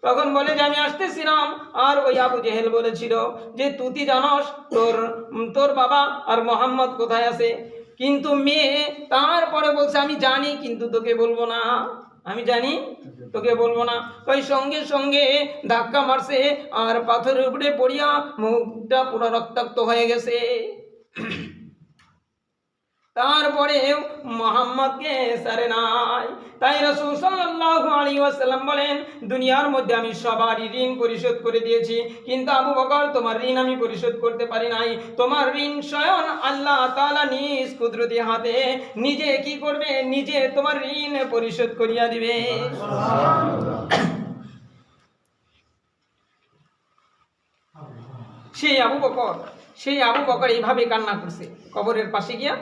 তখন বলে যে আমি আসতেছিলাম, আর ওই আবু জেহেল বলেছিল যে তুই জানস তোর বাবা আর মোহাম্মদ কোথায় আছে, কিন্তু মেয়ে তারপরে বলছে আমি জানি কিন্তু তোকে বলবো না, আমি জানি তোকে বলবো না। ওই সঙ্গে সঙ্গে ধাক্কা মারছে, আর পাথরের উপরে পড়িয়া মুখটা পুরো রক্তাক্ত হয়ে গেছে। তারপরে মুহাম্মদকে সারে নাই। তাই রাসূল সাল্লাল্লাহু আলাইহি ওয়াসাল্লাম বলেন, দুনিয়ার মধ্যে আমি সবারই ঋণ পরিশোধ করে দিয়েছি, কিন্তু আবু বকর তোমার ঋণ আমি পরিশোধ করতে পারি নাই। তোমার ঋণ স্বয়ং আল্লাহ তাআলা নিজ কুদরতি হাতে নিজে কি করবে, নিজে তোমার ঋণ পরিশোধ করিয়া দিবে। সেই আবু বকর এইভাবে কান্না করছে কবরের পাশে গিয়া,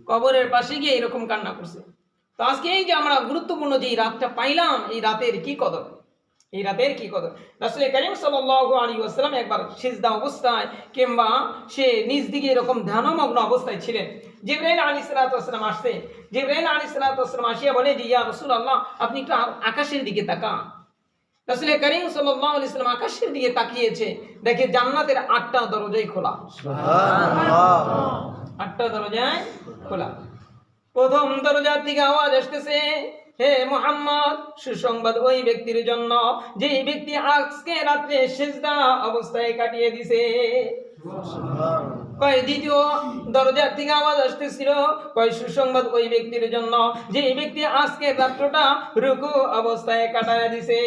কবরের পাশে গিয়ে এরকম কান্না করছে। তো আজকে এই যে আমরা গুরুত্বপূর্ণ যে রাতটা পাইলাম, এই রাতের কি কদর, রাসূল কারীম সাল্লাল্লাহু আলাইহি ওয়াসাল্লাম একবার সিজদা অবস্থায় কিংবা সে নিজ দিকে এরকম ধ্যানমগ্ন অবস্থায় ছিলেন। জিবরাইল আলাইহিস সালাতু ওয়াসসালাম আসছে, জিবরাইল আলাইহিস সালাতু ওয়াসসালাম আসিয়া বলে যে ইয়া রাসূলুল্লাহ আপনি একটু আকাশের দিকে তাকান। রাসূল কারীম সাল্লাল্লাহু আলাইহি ওয়াসাল্লাম আকাশের দিকে তাকিয়েছে, দেখে জান্নাতের 8টা দরজাই খোলা। সুবহানাল্লাহ, 8টা দরজায় খোলা। প্রথম দরজা থেকে আওয়াজ আসতেছে, হে মুহাম্মদ, সুসংবাদ ওই ব্যক্তির জন্য যে ব্যক্তি আজকে রাত্রে সিজদা অবস্থায় কাটিয়ে দিছে। কয় দ্বিতীয় দরজার থেকে আওয়াজ আসতেছিল, কয় সুসংবাদ ওই ব্যক্তির জন্য যে ব্যক্তি আজকে রাত্রটা রুকু অবস্থায় কাটায় দিছে।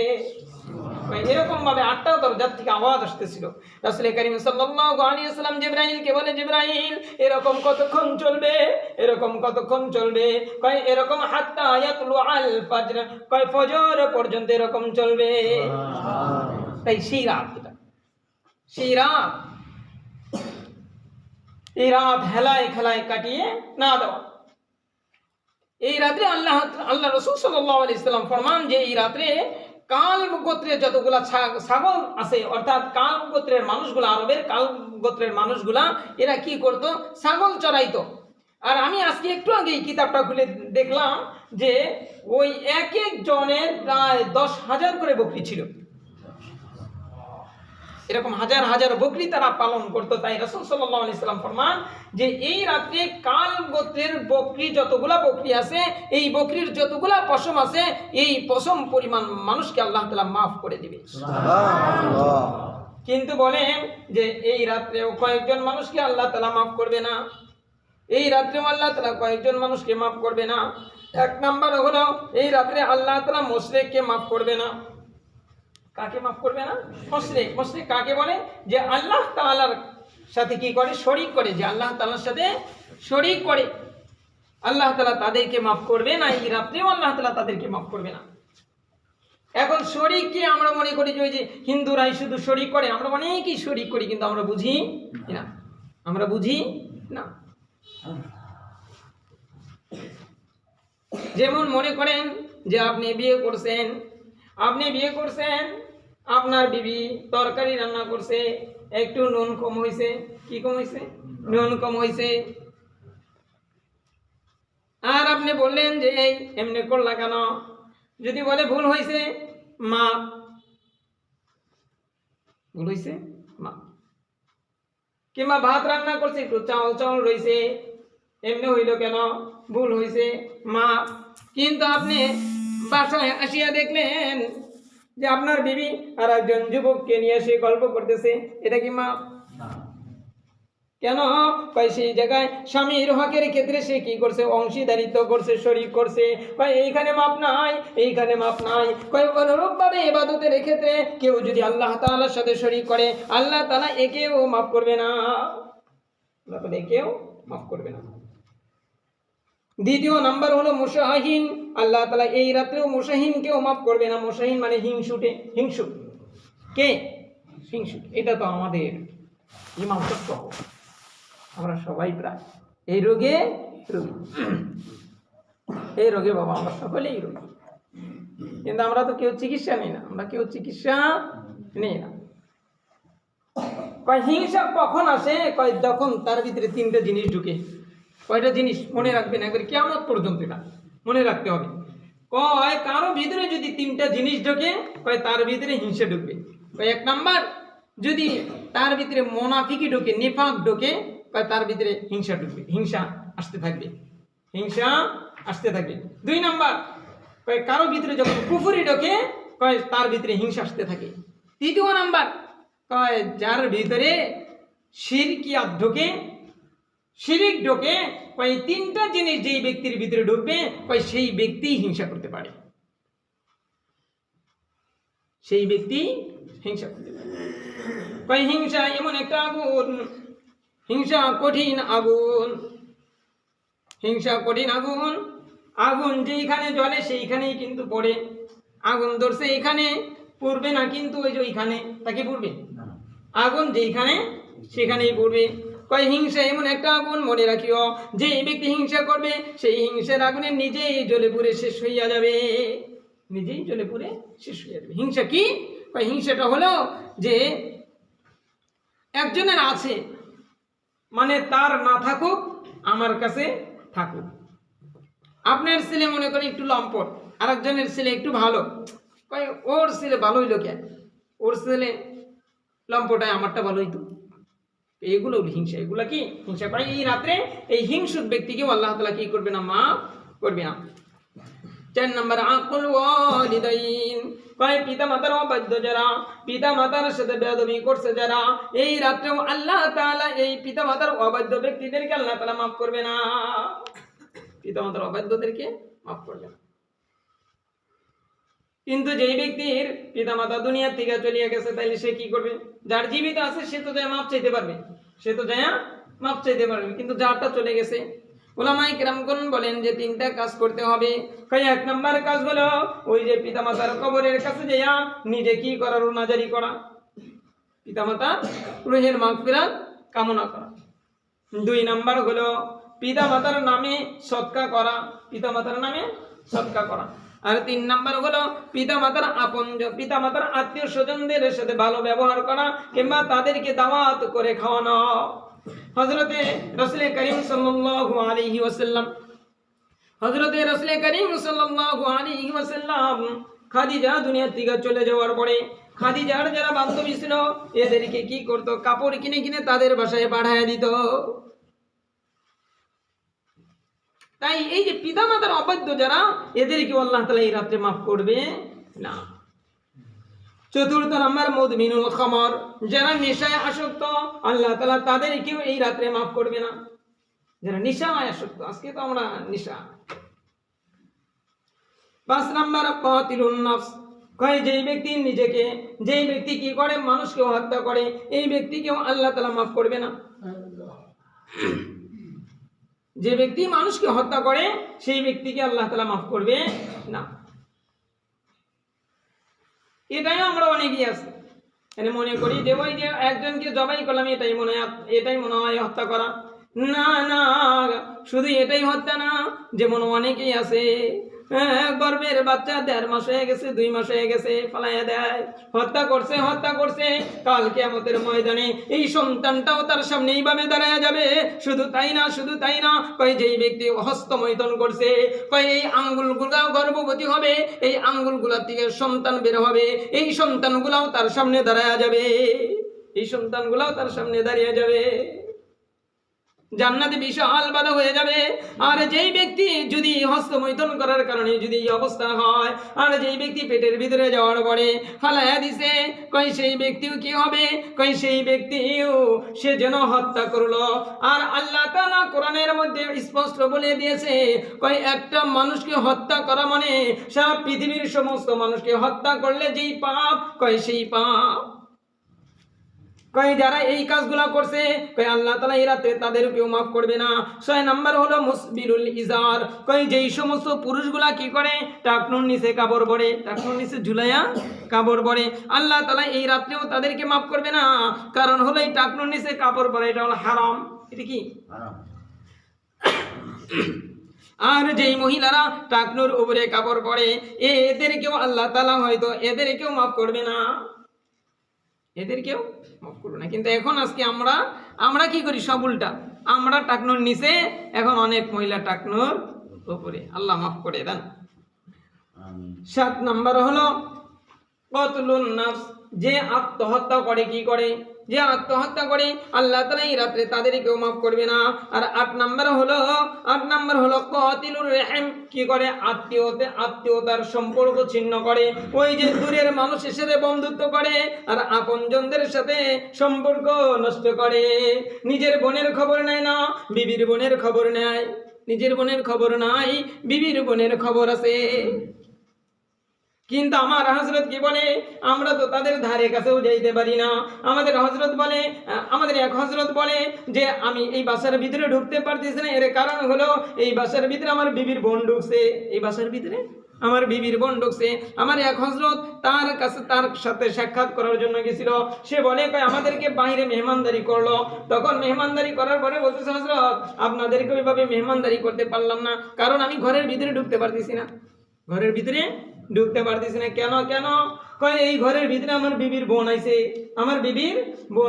এরকম ভাবে 8টা দরজার থেকে আওয়াজ আসতেছিল। রাসূল কারীম সাল্লাল্লাহু আলাইহি ওয়াসাল্লাম জিবরাইলকে বলে, জিবরাইল এরকম কতক্ষণ চলবে, এরকম কতক্ষণ চলবে? কয় এরকম হাত্তা ইয়াতলু আল ফজর, কয় ফজর পর্যন্ত এরকম চলবে। তাই সেই রাত, এটা সেই রাত, এই রাত হেলায় খেলায় কাটিয়ে না দেওয়া। এই রাত্রে আল্লাহ রাসূল সাল্লাল্লাহু আলাইহি ওয়াসাল্লাম ফরমান যে এই রাত্রে কাল গোত্রের যতগুলা ছাগল আছে, অর্থাৎ কাল গোত্রের মানুষগুলা, আরবের কাল গোত্রের মানুষগুলা এরা কি করত? ছাগল চড়াইতো। আর আমি আজকে একটু আগে এই কিতাবটা খুলে দেখলাম যে ওই এক এক জনের প্রায় 10,000 করে বকরি ছিল। এরকম হাজার হাজার বকরি তারা পালন করতো। তাই রাসূল সাল্লাল্লাহু আলাইহি ওয়াসাল্লাম ফরমান যে এই রাতে কাল গোত্রের বকরি যতগুলা বকরি আছে, এই বকরির যতগুলা পশম আছে, এই পশম পরিমাণ মানুষকে আল্লাহ তাআলা মাফ করে দিবে। সুবহানাল্লাহ। কিন্তু বলেন যে এই রাত্রেও কয়েকজন মানুষকে আল্লাহ তাআলা মাফ করবে না। এই রাত্রেও আল্লাহ তাআলা কয়েকজন মানুষকে মাফ করবে না। এক নাম্বার হলো এই রাত্রে আল্লাহ তাআলা মুশরিককে মাফ করবে না। কাকে মাফ করবে না? মুশরিক। মুশরিক কাকে বলে? যে আল্লাহ তাআলার সাথে কি করে? শরীক করে। যে আল্লাহ তাআলার সাথে শরীক করে, আল্লাহ তাআলা তাদেরকে মাফ করবে না। এই রাত্রেও আল্লাহ তাআলা তাদেরকে মাফ করবে না। এখন শরীক কি আমরা মনে করি যে ওই যে হিন্দুরাই শুধু শরীক করে, আমরা অনেকেই শরীক করি, কিন্তু আমরা বুঝি না, আমরা বুঝি না। যেমন মনে করেন যে আপনি বিয়ে করছেন, আপনার বিবি তরকারি রান্না করছে, একটু নুন কম হয়েছে। কি কম হয়েছে? নুন কম হয়েছে। আর আপনি বললেন যে এই এমনি করলা কেন? যদি বলে ভুল হয়েছে, মা ভুল হয়েছে, মা। কিংবা ভাত রান্না করছে, একটু চাউল রয়েছে, এমনি হইল কেন? ভুল হয়েছে, মা। কিন্তু আপনি বাসায় আসিয়া দেখলেন যে আপনার বিবি আর একজন যুবককে নিয়ে সে গল্প করতেছে, এটা কি মা? কেন? কয় সেই জায়গায় স্বামীর হকের ক্ষেত্রে সে কি করছে? অংশীদারিত্ব করছে, শরীক করছে। কয় এইখানে মাপ নাই, এইখানে মাপ নাই। কয় অনুরূপ ভাবে ইবাদতের ক্ষেত্রে কেউ যদি আল্লাহ তাআলার সাথে শরীক করে, আল্লাহ তাআলা একেও মাফ করবে না, আল্লাহ তাআলা একেও মাফ করবে না। দ্বিতীয় নাম্বার হলো মুশাহিন। আল্লাহ তাআলা এই রাত্রেও মুশাহিনকেও মাফ করবে না। মুশাহিন মানে হিংসুক। কে? হিংসুক। এটা তো আমাদের ইমাম সত্য, আমরা সবাই প্রায় এই রোগে বাবা, আমরা সকলেই রোগী। কিন্তু আমরা তো কেউ চিকিৎসা নেই না, কয় হিংসা কখন আসে? কয় যখন তার ভিতরে 3টা জিনিস ঢুকে। কয়টা জিনিস মনে রাখবেন, একবার কিয়ামত পর্যন্ত এটা মনে রাখতে হবে। কয় কারো ভিতরে যদি 3টা জিনিস ঢোকে, কয় তার ভিতরে হিংসা ঢুকবে। কয় 1 নাম্বার যদি তার ভিতরে মুনাফিকি ঢোকে, নিফাক ঢোকে, কয় তার ভিতরে হিংসা ঢুকবে, হিংসা আসতে থাকবে। 2 নাম্বার কয় কারো ভিতরে যখন কুফরি ঢোকে, কয় তার ভিতরে হিংসা আসতে থাকে। 3 নাম্বার কয় যার ভিতরে শিরকিয়াত ঢোকে, শিরিক ঢোকে, কয় 3টা জিনিস যেই ব্যক্তির ভিতরে ঢুকবে, কয় সেই ব্যক্তি হিংসা করতে পারে, সেই ব্যক্তি হিংসা করতে পারে। কয় হিংসা এমন একটা আগুন, হিংসা কঠিন আগুন, আগুন যেইখানে জ্বলে সেইখানেই কিন্তু পড়ে। আগুন ধরছে এখানে, পড়বে না কিন্তু ওই যে ওইখানে, তাকে পড়বে। আগুন যেইখানে সেখানেই পড়বে। কয় হিংসা এমন একটা আগুন, মনে রাখিও যে ব্যক্তি হিংসা করবে সেই হিংসার আগুনে নিজেই জ্বলে পুড়ে শেষ হইয়া যাবে। হিংসা কি? কয় হিংসাটা হলো যে একজনের আছে, মানে তার না থাকুক, আমার কাছে থাকুক। আপনার ছেলে মনে করে একটু লম্পট, আর একজনের ছেলে একটু ভালো, কয় ওর ছেলে ভালো হইলো কেন? ওর ছেলে লম্পট হয়, আমারটা ভালো হইতো। এগুলো হিংসা। এগুলা কি? হিংসা। কয় এই রাত্রে এই হিংসুক ব্যক্তিকেও আল্লাহ তাআলা কি করবে না? মাফ করবে না। 4 নম্বর আকুল ওয়ালিদাইন, কয় পিতা মাতার অবাধ্য যারা, পিতা মাতার সাথে বেয়াদবি করছে যারা, এই রাত্রেও আল্লাহ তাআলা এই পিতা মাতার অবাধ্য ব্যক্তিদেরকে আল্লাহ তাআলা মাফ করবে না, পিতা মাতার অবাধ্যদেরকে মাফ করবে না। কিন্তু যেই ব্যক্তির পিতা মাতা দুনিয়া থেকে চলিয়ে গেছে, তাইলে সে কি করবে? যার জীবিত আছে সে তো যায় মাফ চাইতে পারবে, সে তো যায় মাফ চাইতে পারবে, কিন্তু যারটা চলে গেছে, ওলামায়ে কেরামগণ বলেন যে 3টা কাজ করতে হবে। এক নাম্বার কাজ হলো ওই যে পিতা মাতার কবরের কাছে যাইয়া নিজে কি করা? রোনাজারি করা, পিতা মাতার রুহের মাগফিরাত কামনা করা। 2 নাম্বার হলো পিতা মাতার নামে সদকা করা, পিতা মাতার নামে সদকা করা। আর 3 নাম্বার হলো পিতা মাতার পিতা মাতার আত্মীয় স্বজনদের সাথে ভালো ব্যবহার করা, কিংবা তাদেরকে দাওয়াত করে খাওয়ানো। হযরতে রাসূল করিম সাল্লাল্লাহু আলাইহি ওয়াসাল্লাম, হযরতে রাসূল করিম সাল্লাল্লাহু আলাইহি ওয়াসাল্লাম খাদিজা দুনিয়া থেকে চলে যাওয়ার পরে খাদিজার যারা বান্ধবী ছিল এদেরকে কি করতো? কাপড় কিনে কিনে তাদের বাসায় পাঠায় দিত। তাই এই যে পিতা মাতার অবাধ্য যারা, এদেরকে আল্লাহ তাআলা এই রাতে মাফ করবে না। 4 নাম্বার মুদমিনুল খামর, যারা নেশায় আসক্ত, আল্লাহ তাআলা তাদেরকেও এই রাতে মাফ করবে না, যারা নেশায় আসক্ত। আজকে তো আমরা নেশা। 5 নাম্বার কাতিলুন নফস, কয় যেই ব্যক্তি কি করে? মানুষকে হত্যা করে, এই ব্যক্তিকেও আল্লাহ তাআলা মাফ করবে না। যে ব্যক্তি মানুষকে হত্যা করে সেই ব্যক্তিকে আল্লাহ তাআলা মাফ করবে না। এটাই আমরা অনেকেই আছি, মানে মনে করি যে ওই যে একজনকে জবাই করলাম এটাই মনে হয় হত্যা করা। না না, শুধু এটাই হত্যা না, যেমন অনেকেই আছে গর্ভের বাচ্চা 1.5 মাস হয়ে গেছে, 2 মাস হয়ে গেছে, ফালাইয়া দেয়, হত্যা করছে। কাল কিয়ামতের ময়দানে এই সন্তানটাও তার সামনে এইভাবে দাঁড়ায় যাবে। শুধু তাই না, কয় যেই ব্যক্তি হস্তমৈথুন করছে, কয় এই আঙ্গুলগুলো গর্ভবতী হবে, এই আঙ্গুলগুলোর থেকে সন্তান বের হবে, এই সন্তানগুলাও তার সামনে দাঁড়ায় যাবে, জান্নাতে বিশাল বাধা হয়ে যাবে। আর যেই ব্যক্তি যদি হস্তমৈথুন করার কারণে যদি এই অবস্থা হয়, আর যেই ব্যক্তি পেটের ভিতরে যাওয়ার পরে ফালায়া দিছে, কই সেই ব্যক্তিও কি হবে? কই সেই ব্যক্তিও সে যেন হত্যা করলো। আর আল্লাহ তাআলা কোরআনের মধ্যে স্পষ্ট বলে দিয়েছে, কই একটা মানুষকে হত্যা করা মানে সারা পৃথিবীর সমস্ত মানুষকে হত্যা করলে যেই পাপ, কই সেই পাপ। কয় যারা এই কাজগুলা করছে, কয় আল্লাহ তাআলা এই রাতে তাদেরকেও মাফ করবে না। 6 নাম্বার হলো মুসবিলুল ইজার, কয় যেই সমস্ত পুরুষগুলা কি করে? টাকনুর নিচে কাপড় পরে, টাকনুর নিচে ঝুলাইয়া কাপড় পরে, আল্লাহ তাআলা এই রাত্রেও তাদেরকে মাফ করবে না। কারণ হলো এই টাকনুর নিচে কাপড় পরে এটা হলো হারাম। এটা কি হারাম? আর যেই মহিলারা টাকনুর উপরে কাপড় পরে, এদেরকেও আল্লাহ তাআলা হয়তো এদেরকেও মাফ করবে না, এদেরকেও মাফ করবে না। কিন্তু এখন আজকে আমরা কি করি? সব উল্টা। আমরা টাকনুর নিচে, এখন অনেক মহিলা টাকনুর উপরে। আল্লাহ মাফ করে দেন। 7 নাম্বার হলো কতলুন নফস, যে আত্মহত্যা করে, কি করে? যে আত্মহত্যা করে, আল্লাহ তাআলা এই রাতে তাদেরকেও মাফ করবে না। আর 8 নাম্বার হলো কাতিলুর রহিম, কি করে? আত্মীয়তার সম্পর্ক ছিন্ন করে, ওই যে দূরের মানুষের সাথে বন্ধুত্ব করে আর আপনজনদের সাথে সম্পর্ক নষ্ট করে। নিজের বোনের খবর নেয় না, বিবির বোনের খবর নেয়, নিজের বোনের খবর নাই, বিবির বোনের খবর আছে। কিন্তু আমার হযরত কি বলে? আমরা তো তাদের ধারে কাছেও যাইতে পারি না। আমাদের এক হযরত বলে যে আমি এই বাসার ভিতরে ঢুকতে পারতেছি না, এর কারণ হলো এই বাসার ভিতরে আমার বিবির বোন ঢুকছে, এই বাসার ভিতরে আমার বিবির বোন ঢুকছে। আমার এক হযরত তার সাথে সাক্ষাৎ করার জন্য গেছিল, সে বলে আমাদেরকে বাইরে মেহমানদারি করলো। তখন মেহমানদারি করার পরে বলতেছে, হযরত আপনাদেরকে ওইভাবে মেহমানদারি করতে পারলাম না, কারণ আমি ঘরের ভিতরে ঢুকতে পারতেছি না, ঘরের ভিতরে ঢুকতে পারতেছি না। কেন? কয় এই ঘরের ভিতরে আমার বিবির বোন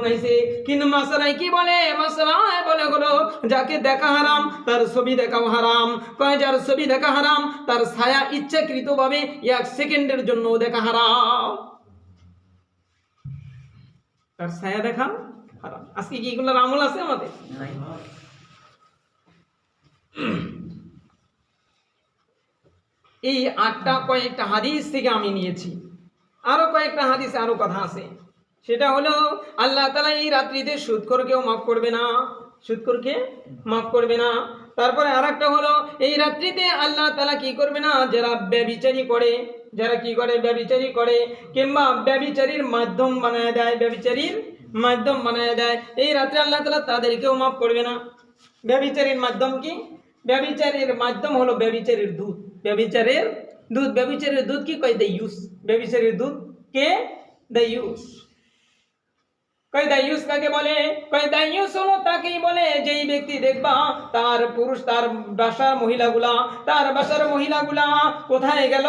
আইছে। কিন্তু মাসালায় কি বলে? মাসালায় বলে হলো যাকে দেখা হারাম তার ছবি দেখাও হারাম। কয় যার ছবি দেখা হারাম তার ছায়া ইচ্ছাকৃতভাবে 1 সেকেন্ডের জন্য দেখা হারাম, তার ছায়া দেখা হারাম। আজকে কি এগুলোর আমল আছে আমাদের? নাই। এই 8টা কয়েকটা হাদিস থেকে আমি নিয়েছি। আরো কয়েকটা হাদিসে আরো কথা আছে, সেটা হলো আল্লাহ তাআলা এই রাত্রিতে সুদখোরকেও মাফ করবে না, সুদখোরকে মাফ করবে না। তারপরে আরেকটা হলো এই রাত্রিতে আল্লাহ তাআলা কি করবে না, যারা ব্যভিচারী করে, যারা কি করে ব্যভিচারী করে কিংবা ব্যভিচারীর মাধ্যম বানায় দেয়, ব্যভিচারীর মাধ্যম বানায় দেয়, এই রাত্রে আল্লাহ তাআলা তাদেরকেও মাফ করবে না। ব্যভিচারীর মাধ্যম কি? ব্যভিচারীর মাধ্যম হলো ব্যভিচারীর দুধ, ব্যভিচারের দুধ, ব্যভিচারের দুধ কি কয়? দাইয়ুস। ব্যভিচারীর দুধ কে? দাইয়ুস। কয় দাইয়ুস কাকে বলে? কয় দাইয়ুস হলো তাকেই বলে যেই ব্যক্তি দেখবা তার পুরুষ, তার বাসার মহিলাগুলা, তার বাসার মহিলাগুলা কোথায় গেল,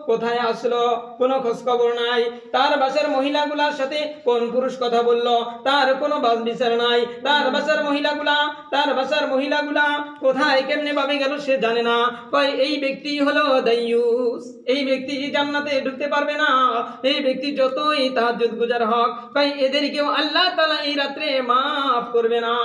কোথায় আসলো, কোনো খোঁজ খবর নাই। তার বাসার মহিলাগুলার সাথে কোন পুরুষ কথা বললো তার কোনো বাজ বিচার নাই। তার বাসার মহিলাগুলা, তার বাসার মহিলাগুলা কোথায় কেমনে ভাবে গেল সে জানে না। কয় এই ব্যক্তি হলো দাইয়ুস, এই ব্যক্তি জান্নাতে ঢুকতে পারবে না। এই ব্যক্তি যতই তাহাজ্জুদ গুজার হোক, কয় এদেরকেও আল্লাহ তাআলা এই রাত্রে মাফ করবে না।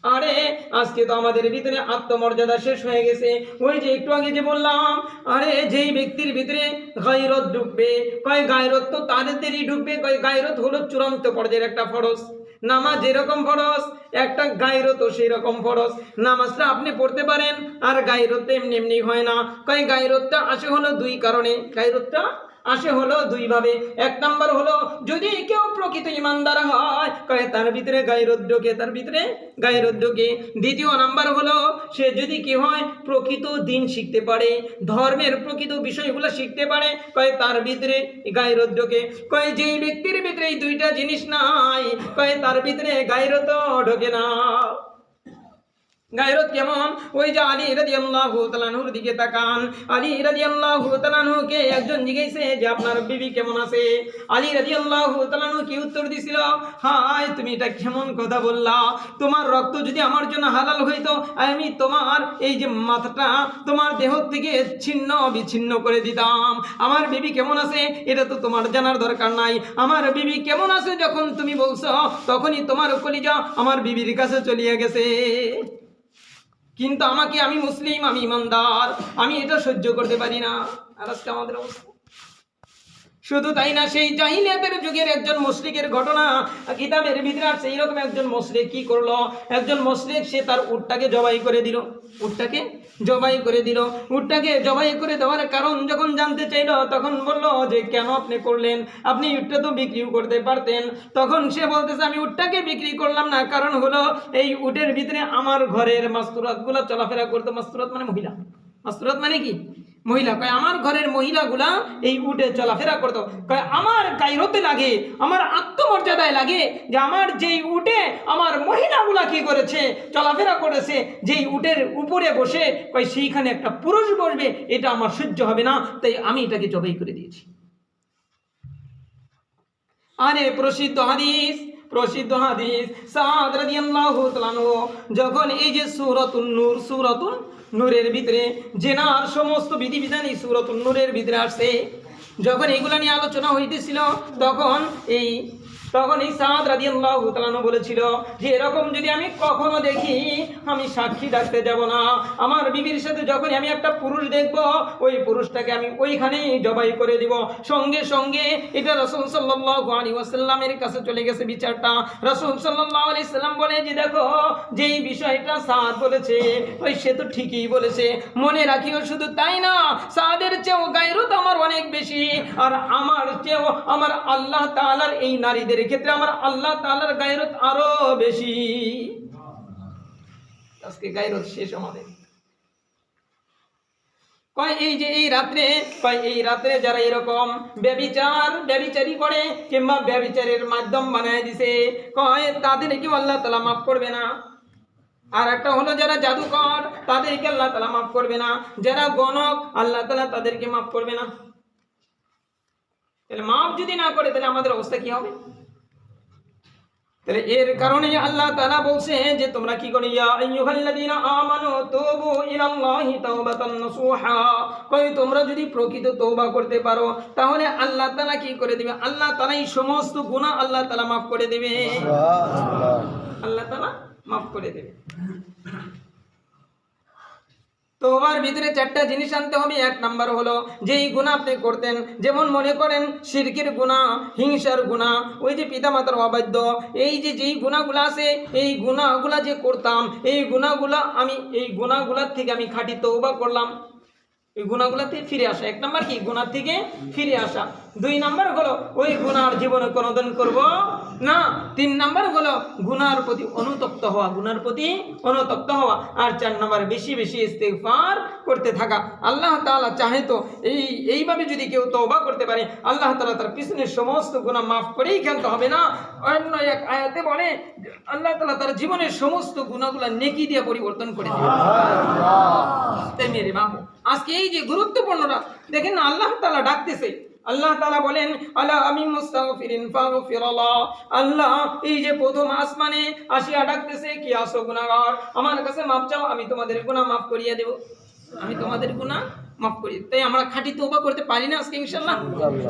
আরে আজকে তো আমাদের ভিতরে আত্মমর্যাদা শেষ হয়ে গেছে। ওই যে একটু আগে যে বললাম, আরে যেই ব্যক্তির ভিতরে গায়রত ঢুকবে, কয় গায়রত তো তাদেরই ঢুকবে, কয় গায়রত হলো চূড়ান্ত পর্যায়ের একটা ফরজ। নামাজ যেরকম ফরজ, একটা গায়রতও সেই রকম ফরজ। নামাজটা আপনি পড়তে পারেন, আর গায়রত এমনি এমনি হয় না। কয় গায়রতটা আসে হলো দুই কারণে, গায়রতটা আসে হলো দুই ভাবে। এক নাম্বার হলো যদি কেউ প্রকৃত ইমানদার হয়, কয় তার ভিতরে গায়রত ঢোকে, তার ভিতরে গায়রত ঢোকে। দ্বিতীয় নাম্বার হলো সে যদি কি হয়, প্রকৃত দিন শিখতে পারে, ধর্মের প্রকৃত বিষয়গুলো শিখতে পারে, কয় তার ভিতরে গায়রত ঢোকে। কয় যেই ব্যক্তির ভিতরে এই দুইটা জিনিস নাই, কয় তার ভিতরে গায়রত ঢোকে না। গায়রত কেমন? ওই যে আলী রাদিয়াল্লাহু তাআলা আনহুর দিকে তাকান। আলী রাদিয়াল্লাহু তাআলা আনহুকে একজন জিজ্ঞাসে যে আপনার বিবি কেমন আছে? আলী রাদিয়াল্লাহু তাআলা আনহু কি উত্তর দিছিল? হায় তুমি এটা কেমন কথা বললা, তোমার রক্ত যদি আমার জন্য হালাল হইতো আমি তোমার এই যে মাথাটা তোমার দেহ থেকে ছিন্ন বিচ্ছিন্ন করে দিতাম। আমার বিবি কেমন আছে এটা তো তোমার জানার দরকার নাই। আমার বিবি কেমন আছে যখন তুমি বলছো, তখনই তোমার কলিজা আমার বিবির কাছে চলিয়ে গেছে। কিন্তু আমাকে, আমি মুসলিম, আমি ইমানদার, আমি এটা সহ্য করতে পারি না। আর আজকে আমাদের অবস্থা শুধু তাই না, সেই জাহিলিয়াতের যুগের একজন মুশরিকের ঘটনা কিতাবের ভিতরে আছে। এইরকম একজন মুশরিক কি করলো, একজন মুশরিক সে তার উটটাকে জবাই করে দিল, উটটাকে জবাই করে দিল। উটটাকে জবাই করে দেওয়ার কারণ যখন জানতে চাইলো, তখন বলল যে কেন আপনি করলেন, আপনি উটটা তো বিক্রিও করতে পারতেন। তখন সে বলতেছে আমি উটটাকে বিক্রি করলাম না, কারণ হলো এই উটের ভিতরে আমার ঘরের মাস্তুরাত গুলা চলাফেরা করতো। মাস্তুরাত মানে মহিলা, মাস্তুরাত মানে কি? মহিলা। কয় আমার ঘরের মহিলাগুলা এই উটে চলাফেরা করতো। কয় আমার গায়রতে লাগে, আমার আত্মমর্যাদায় লাগে যে আমার যেই উটে আমার মহিলাগুলা কি করেছে, চলাফেরা করেছে, যেই উটের উপরে বসে কয় সেইখানে একটা পুরুষ বসবে, এটা আমার সহ্য হবে না, তাই আমি এটাকে জবাই করে দিয়েছি। আরে প্রসিদ্ধ হাদিস, প্রসিদ্ধ হাদিস, সাদ রাদিয়াল্লাহু তাআলা আনহু যখন এই যে সূরাতুন নূর, সূরাতুন নূরের ভিতরে জেনার সমস্ত বিধিবিধান এই সূরাতুন নূরের ভিতরে আসছে, যখন এগুলা নিয়ে আলোচনা হইতেছিল, তখন এই সাদ রাদিয়াল্লাহু তাআলা আনহু বলেছিল যে এরকম যদি আমি কখনো দেখি আমি সাক্ষী ডাকতে যাব না। আমার বিবির সাথে যখনই আমি একটা পুরুষ দেখব, ওই পুরুষটাকে আমি ওইখানেই জবাই করে দিব। সঙ্গে সঙ্গে এটা রাসূল সাল্লাল্লাহু আলাইহি ওয়াসাল্লামের কাছে চলে গেছে বিচারটা। রাসূল সাল্লাল্লাহু আলাইহি সাল্লাম বলে যে দেখো যেই বিষয়টা সাদ বলেছে ওই সে তো ঠিকই বলেছে, মনে রাখিও শুধু তাই না সাদের চেয়েও গায়রত আমার অনেক বেশি, আর আমার চেয়েও আমার আল্লাহ তাআলার এই নারীদের ক্ষেত্রে আমার আল্লাহ তাআলার গায়রত আরো বেশি। আজকে গায়রত শেষ আমাদের। কয় এই যে এই রাত্রে, কয় এই রাত্রে যারা এরকম ব্যভিচারী করে কিংবা ব্যভিচারের মাধ্যম বানায় দিছে, কয় তাদেরকে আল্লাহ তাআলা মাফ করবে না। আর একটা হলো যারা জাদুকর, তাদেরকে আল্লাহ তাআলা মাফ করবে না। যারা গণক, আল্লাহ তাআলা তাদেরকে মাফ করবে না। তাহলে মাফ যদি না করে তাহলে আমাদের অবস্থা কি হবে? তাহলে এর কারণে আল্লাহ তাআলা বলছে যে তোমরা কি করো, ইয়া আইয়ুহাল্লাযীনা আমানু তুবু ইলাল্লাহি তাওবাতান নাসুহা, কই তোমরা যদি প্রকৃত তওবা করতে পারো তাহলে আল্লাহ তাআলা কি করে দিবে, আল্লাহ তাআলা এই সমস্ত গুনাহ আল্লাহ তাআলা মাফ করে দেবে। সুবহানাল্লাহ, আল্লাহ তাআলা মাফ করে দেবে। তওবার ভিতরে 4টা জিনিস আনতে হবে। 1 নাম্বার হলো যেই গুনাহ আপনি করতেন, যেমন মনে করেন শিরকের গুনাহ, হিংসার গুনাহ, ওই যে পিতামাতার অবাধ্য, এই যে যেই গুনাহগুলো আছে, এই গুনাহগুলো যে করতাম, এই গুনাহগুলোর থেকে আমি খাঁটি তওবা করলাম। এই গুনাহগুলোতে ফিরে আসা। 1 নাম্বার কি? গুনাহ থেকে ফিরে আসা। 2 নাম্বার হলো ওই গুনাহর জীবনে কোনোদিন করব না। 3 নাম্বার হলো গুনাহর প্রতি অনুতপ্ত হওয়া, গুনাহর প্রতি অনুতপ্ত হওয়া। আর 4 নাম্বার বেশি বেশি ইস্তিগফার করতে থাকা। আল্লাহ তাআলা চাহে তো এইভাবে যদি কেউ তওবা করতে পারে, আল্লাহ তাআলা তার পিছনের সমস্ত গুনাহ মাফ করেই খেলতে হবে না। অন্য এক আয়াতে বলে আল্লাহ তাআলা তার জীবনের সমস্ত গুনাহগুলো নেকি দিয়ে পরিবর্তন করে দিবেন। তাই মেরে বাবু, আজকে এই যে গুরুত্বপূর্ণরা দেখেন না, আল্লাহ তাআলা ডাকতেছে। আল্লাহ তাআলা বলেন আলা আমি মুস্তাগফিরিন ফাগফিরাল্লাহ। আল্লাহ এই যে প্রথম আসমানে আসিয়া ডাকতেছে, কি আসো গুনাহগার, আমার কাছে মাপ চাও, আমি তোমাদের গুনাহ মাফ করিয়ে দেব, আমি তোমাদের গুনাহ মাফ করি। তাই আমরা খাঁটি তওবা করতে পারি না আজকে ইনশাআল্লাহ?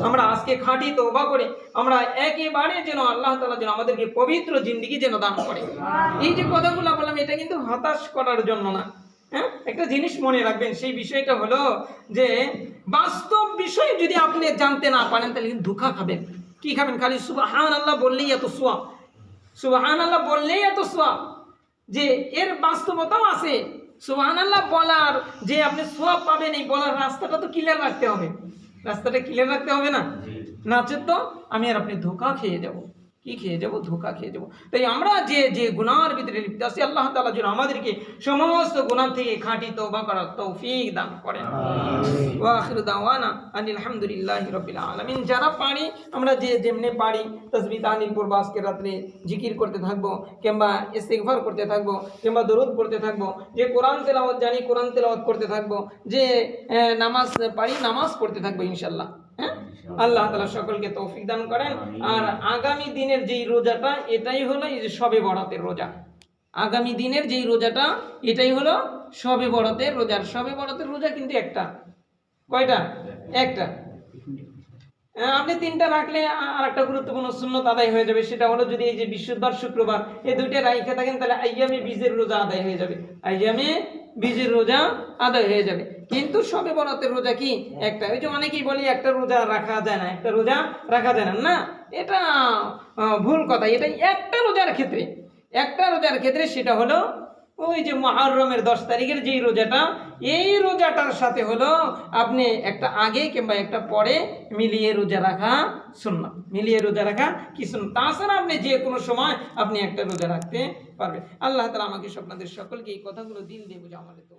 আমরা আজকে খাঁটি তওবা করে আমরা একেবারে যেন আল্লাহ তাআলা যেন আমাদেরকে পবিত্র জিন্দেগি যেন দান করে। এই যে কথাগুলো বললাম, এটা কিন্তু হতাশ করার জন্য না। হ্যাঁ, একটা জিনিস মনে রাখবেন, সেই বিষয়টা হলো যে বাস্তব বিষয় যদি আপনি জানতে না পারেন তাহলে কিন্তু ধোঁকা খাবেন। কি খাবেন? খালি সুবহানাল্লাহ বললেই এত সওয়াব, সুবহানাল্লাহ বললেই এত সওয়াব, যে এর বাস্তবতাও আছে। সুবহানাল্লাহ বলার যে আপনি সওয়াব পাবেন, এই বলার রাস্তাটা তো ক্লিয়ার রাখতে হবে, রাস্তাটা ক্লিয়ার রাখতে হবে না? তো আমি আর আপনি ধোঁকা খেয়ে যাব। কি খেয়ে যাব? ধোঁকা খেয়ে যাব। তাই আমরা যে গুনাহর ভিতরে লিপ্ত আছি, আল্লাহ তাআলা যেন আমাদেরকে সমস্ত গুনাহ থেকে খাঁটি তওবা করার তৌফিক দান করেন। ওয়া আখিরু দাওয়ানা আনিল হামদুলিল্লাহি রাব্বিল আলামিন। যারা পারি আমরা যেমনি পারি তাসবিহ তাহলিল পড়ব, আজকে রাতে জিকির করতে থাকবো, কিংবা ইস্তিগফার করতে থাকবো, কিংবা দরুদ পড়তে থাকবো, যে কোরআন তেলাওয়াত জানি কোরআন তেলাওয়াত করতে থাকবো, যে নামাজ পারি নামাজ পড়তে থাকবো ইনশাআল্লাহ। হ্যাঁ, আল্লাহ তাআলা সকলকে তৌফিক দান করেন। আর আগামী দিনের যেই রোজাটা, এটাই হলো এই যে শবে বরাতের রোজা। আগামী দিনের যেই রোজাটা, এটাই হলো শবে বরাতের রোজা। আর শবে বরাতের রোজা কিন্তু একটা, কয়টা? একটা। আপনি 3টা রাখলে আর একটা গুরুত্বপূর্ণ সুন্নত আদায় হয়ে যাবে। সেটা হলো যদি এই যে বৃহস্পতিবার শুক্রবার এই 2টা রাইখা থাকেন, তাহলে আইয়ামে বীজের রোজা আদায় হয়ে যাবে, আইয়ামে বীজের রোজা আদায় হয়ে যাবে। কিন্তু শবে বরাতের রোজা কি একটা? ওই যে অনেকেই বলি একটা রোজা রাখা যায় না, একটা রোজা রাখা যায় না। না, এটা ভুল কথা। এটা একটা রোজার ক্ষেত্রে, সেটা হলো ওই যে মুহররমের 10 তারিখের যেই রোজাটা, এই রোজাটার সাথে হলো আপনি একটা আগে কিংবা একটা পরে মিলিয়ে রোজা রাখা সুন্নাত, মিলিয়ে রোজা রাখা কি সুন্নাত। তাছাড়া আপনি যে কোনো সময় আপনি একটা রোজা রাখতে পারবেন। আল্লাহ তাআলা আমাকে আপনাদের সকলকে এই কথাগুলো দিল দিয়ে বুঝে আমাদের তো